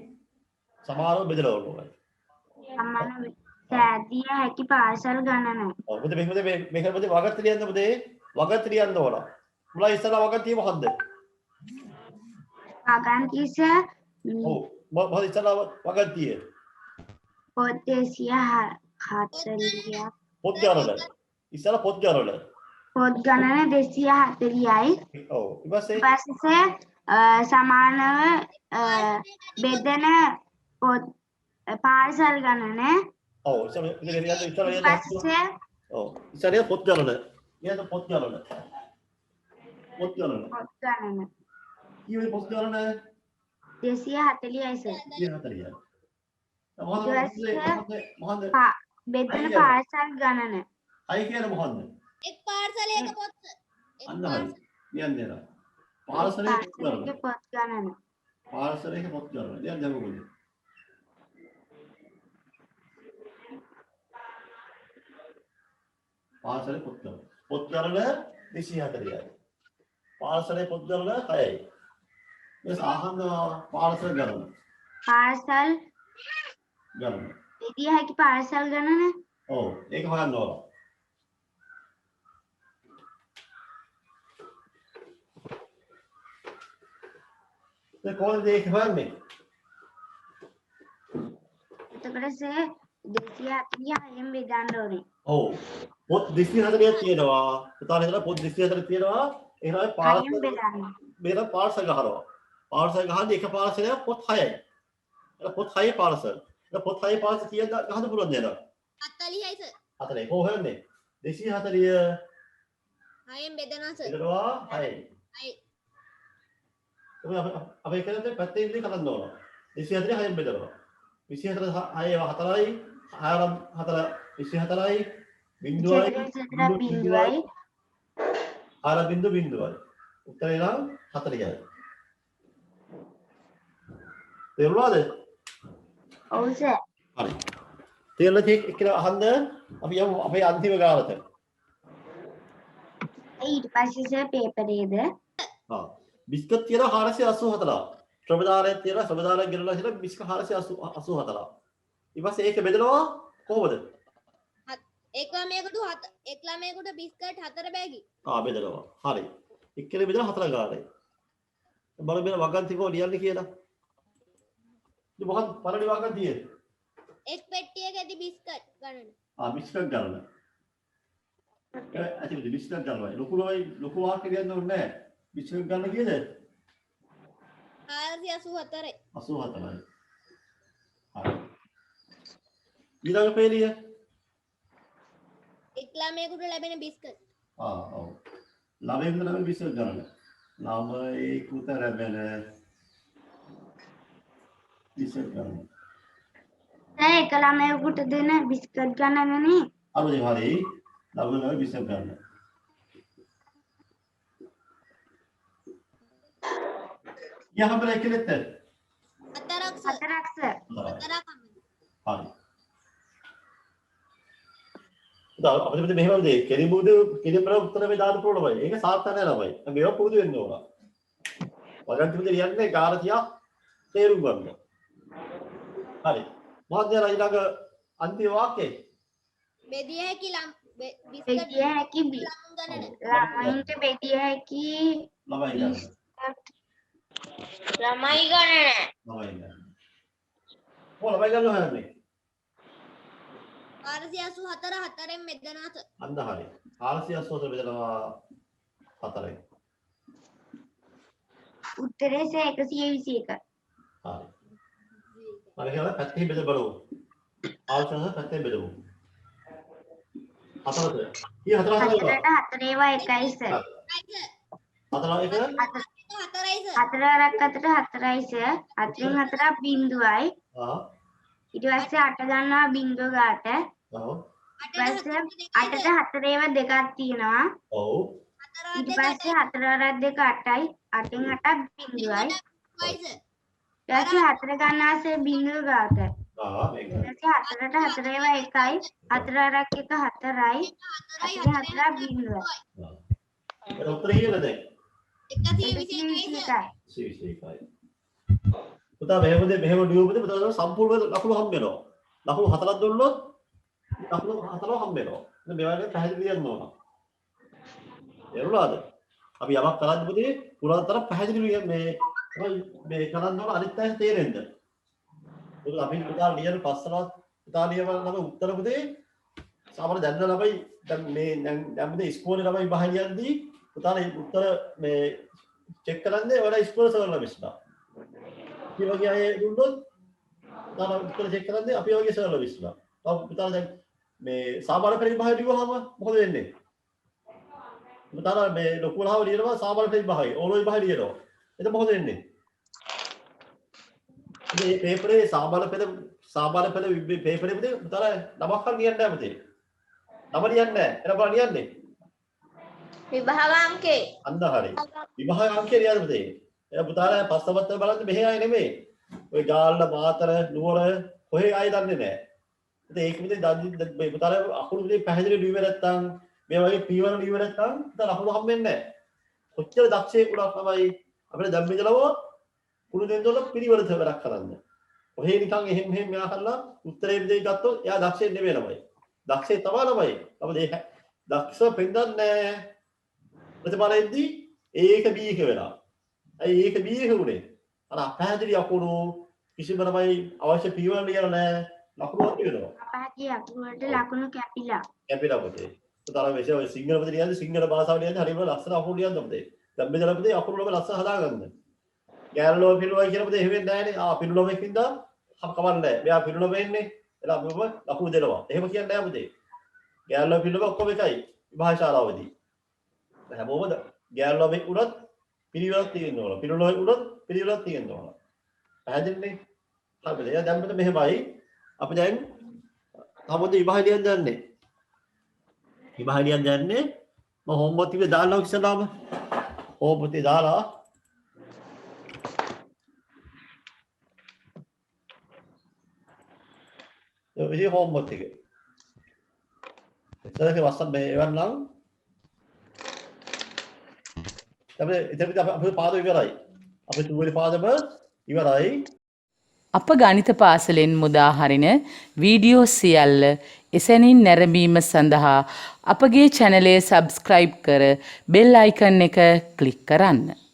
සමානව බෙදලා ඕනේ. සමාන සෑදිය හැකි පාසල් ගණනයි. ඔව් මොකද මේක වගත් ලියන්න පුතේ වගත් ලියන්න ඕන. මුලා ඉස්සලා වගත් තිය මොකද්ද? ආගන්තිස ඔව් මොකද ඉස්සලා වගත් තිය? පොත් 240ක් පොත් ගණන. ඉස්සලා පොත් ගණන. පොත් ගණන 240යි. ඔව් ඊපස්සේ පස්සේ සමානව බෙදෙන පොත් පාසල් ගණන. ඔව් ඉස්සලා පස්සේ ඔව් ඉස්සලා පොත් ගණන. ඊට පොත් ගණන. පොත් ගණන. පොත් ගණන ඊයේ පොත් ගණන 240යි සර්. 240යි. මොකද්ද? බෙදෙන පාසල් ගණන. අය කියන්නේ මොකද්ද? එක් පාර්සලයක පොත් සර්. අන්න හරි. කියන්නේ නේද? පාර්සලයේ පොත් ගණන. පොත් ගණන. පාර්සලයේ පොත් ගණන. දැන් දමගොල්ලෝ. පාර්සලයේ පොත් ගණන. පොත් ගණන 240යි. පාර්සලයේ පොත් ගණන 6යි. මේ සාහන පාර්සල ගණන. පාසල් ගණන. විදිය හැකි පාසල් ගණන. ඔව් ඒක හොයන්න ඕන. ඒ කොහොමද ඒක හොයන්නේ? එතකොට සේ 240න් බෙදන්න ඕනේ. ඔව්. පොත් 240ක් තියෙනවා. පුතාලා හිතලා පොත් 240 තියෙනවා. එහෙනම් පාර්සල් මේක පාර්සල් ගහනවා. පාර්සල් ගහන්නේ එක පාර්සලයක් පොත් 6යි. ඒක පොත් 6 පාර්සල්. ඒක පොත් 6 පාර්සල් කීයද ගහන්න පුළුවන් නේද? 40යි සර්. 40. කොහොමද හොයන්නේ? 240 6ෙන් බෙදනවා සර්. බෙදනවා 6යි. 6. අපි කරන්නේ පැත්තේ ඉඳන් කරන්න ඕන. 240 6ෙන් බෙදනවා. 24 6 4යි 4 24යි බිංදුවයි බිඳුවයි 4 බිංදුවයි. උත්තරේ නම් 40යි. තේරුණාද? ඔව් සර්. හරි. තේරෙලා තියෙක් කියලා අහන්න අපි යමු අපේ අන්තිම ගානට. ඊට පස්සේ සර් පේපරේද බිස්කට් තියෙනවා 484. ශ්‍රමදානයක් තියෙනවා ශ්‍රමදානයක් ගෙනලා තියෙනවා බිස්කට් 484. ඊට පස්සේ ඒක බෙදනවා කොහොමද? එක ළමයෙකුට බිස්කට් 4 බෑගි. බෙදනවා. හරි. එක්කෙනෙක් බෙදලා 4 ගානේ. බලන්න වගන්තිකෝ ලියන්නේ කියලා. ඉතින් මොකක්ද පළවෙනි වගන්තිය? එක් පෙට්ටියක ඇති බිස්කට් ගණන. බිස්කට් ගණන. ඇයි බිස්කට් ගන්නවා. ලොකු වාක්‍ය කියන්න ඕනේ නැහැ. බිස්කට් ගන්න කීයද? 484යි. 84යි. හරි. ඊළඟ පේලිය. එක් ළමයෙකුට ලැබෙන බිස්කට්. ඔව්. ළමයෙකුට ලැබෙන බිස්කට් ගණන. ළමයෙකුට ලැබෙන බිස්කට් ගණන. එක ළමයෙකුට දෙන බිස්කට් ගණනනේ. හරි. ළමයෙකුට බිස්කට් ගණන. යහපල එකලෙත් හතරක් සර්. හතරක් සර්. හතරක් හරි. අපිට මෙහෙම දෙයක් කෙලිමුද කෙලිමර උත්තර මේ දාන්න පුළුවන් බයි. ඒක සාර්ථක නැහැ ළමයි. මේවා පුරුදු වෙන්න ඕන. වගන්තිමුද ලියන්නේ ගානතියක් තේරුම් ගන්න. හරි. මහත්මයා ඊළඟ අන්තිම වාක්‍යය. බෙදිය හැකි බිස්කට් බෙදිය හැකි ගණන. ළමයින්ට බෙදිය හැකි ළමයි ගන්න. ළමයි ගණන. ළමයි ගන්න. ළමයි ගන්න හොයන්නේ. 484 4ෙන් බෙදනවා සර්. අන්න හරි. 484 බෙදනවා 4යි. උත්තරේ සර් 121. හරි. මම කියනවා පැත්තේ බෙද බලමු. 484 පැත්තේ බෙදමු. 4ද. ඊ 4 4 හතරට 4 ඒවා එකයි සර්. 4 එක 4යි සර්. 4ක් අතර 4යි සර්. 4න් 4ක් බිංදුවයි. ඊට පස්සේ 8 ගන්නවා බිංදුව ගාට. ඊට පස්සේ 8ට 4 ඒවා දෙකක් තියෙනවා. ඔව්. ඊට පස්සේ 4 වරක් 2 8යි. 8න් 8ක් බිංදුවයි. සර්. ඊට පස්සේ 4 ගන්නවා සර් බිංදුව ගාට. මේක. ඊට පස්සේ 4ට 4 ඒවා එකයි. 4 වරක් 1 4යි. 4ට 4ක් බිංදුවයි. ඒක උත්තරේ කියලාද? 121යි සර්. 21යි. පුතා මෙහෙම ලියුවොත් පුතා සම්පූර්ණ ලකුණු හම්බ වෙනවා. ලකුණු 4ක් දුන්නොත් ලකුණු 4ක් හම්බ වෙනවා. ඉතින් මේවාට පැහැදිලි කියන්න ඕන. එරුණාද? අපි යමක් කරද්දී පුතේ පුරාතර පැහැදිලි මේ කරන්න ඕන අනිත් අය තේරෙන්න. ඒක අපි පුතා ලියන පස්සලවත් පුතා ලියවන නම් උත්තර පුතේ සාමාන්‍ය දැන්න ළමයි දැන් මේ දැන් පුතේ ඉස්කෝලේ ළමයි බහිනියන්දී පුතාලා උත්තර මේ චෙක් කරන්නේ ඔයාලා ඉස්කෝලේ සර්ලා විශ්ලා. මේ වගේ අය දුන්නොත් පුතාලා උත්තර චෙක් කරන්නේ අපි වගේ සර්ලා විශ්ලා. තව පුතාලා දැන් මේ සාමාන්‍ය පරිභාෂාව ලියුවාම මොකද වෙන්නේ? පුතාලා මේ ලොකු ලහව ලියනවා සාමාන්‍ය පරිභාෂාවයි ඕනෝයි භාෂාව ලියනවා. එතකොට මොකද වෙන්නේ? මේ පේපරේ සාමාන්‍ය පෙළ පේපරේ පුතේ පුතාලා නමක් හරි ලියන්න නැහැ පුතේ. නම ලියන්නේ නැහැ. එතන බලන්න ලියන්නේ. විභාග අංකේ. අන්න හරි. විභාග අංකේ ලියන්න පුතේ. එයා පුතාලා පස්සවත්තර බලන්න මෙහෙ ආයේ නෙමෙයි. ඔය ගාල්ල මාතර නුවර කොහේ ආයේ දන්නේ නැහැ. ඉතින් ඒක විදිහට මේ පුතාලා අකුරු විදිහේ පැහැදිලි ලියුවේ නැත්තම් මේ වගේ P1 ලියුවේ නැත්තම් පුතාලා අකුරු හම්බෙන්නේ නැහැ. කොච්චර දක්ෂයෙක් වුණත් තමයි අපිට දැන් මෙදලව කුණු දෙන්නොල පිළිවෙලට වැඩක් කරන්න. ඔහේ නිකන් එහෙම මෙයා කරලා උත්තරේ දෙයි ගත්තොත් එයා දක්ෂයෙක් නෙමෙයි ළමයි. දක්ෂයෙක් තමයි ළමයි. අපිට ඒ දක්ෂ පෙන්නන්නේ නැහැ. ප්‍රතිඵලෙද්දී ඒක B එක වෙනවා. ඇයි ඒක B එක උනේ? අර පැහැදිලි අකුරු කිසිම ළමයි අවශ්‍ය P1 ලියලා නැහැ. ලකුණු තියෙනවා. අපහාගේ අකුරු වලට ලකුණු කැපිලා. කැපිලා පුතේ. උදාර වෙසේ ඔය සිංහල පොතේ ලියන්නේ සිංහල භාෂාව ලියන්නේ හරියම ලස්සන අකුරු ලියන්න පුතේ. දැන් මෙතන පුතේ අකුරු වල ලස්සන හදාගන්න. ගෑනලෝ පිළුවයි කියන පුතේ එහෙම වෙන්නේ නැහැනේ. පිළුලොමෙක් ඉඳලා කවන්නේ. මෙයා පිළුලොම වෙන්නේ. එලා මොකද ලකුණු දෙනවා. එහෙම කියන්නේ නැහැ පුතේ. ගෑනලෝ පිළුලොම ඔක්කොම එකයි. භාෂාලාවදී. හැමෝම ගෑනලොමෙක් උනත් පිළිවෙලක් තියෙන්න ඕන. පිළුලොමෙක් උනත් පිළිවෙලක් තියෙන්න ඕන. පැහැදිලිනේ? හරිද? එයා දැන් මෙතන මෙහෙමයි. අපි දැන් අපොතේ විභාගයෙන් දන්නේ. විභාගයෙන් දන්නේ මම හෝම්වර්ක් ටික දාලා ඉස්සලාම. හෝම්වර්ක් දාලා ये होमवर्क टिके इस तरह के वास्तव में एवं तबे इधर भी අපේ පාද ඉවරයි අපේ තුන්වෙනි පාදම ඉවරයි අප ගණිත පාසලෙන් මුදා හරින වීඩියෝ සියල්ල එසැනින් නැරඹීම සඳහා අපගේ channel එක subscribe කර bell icon එක click කරන්න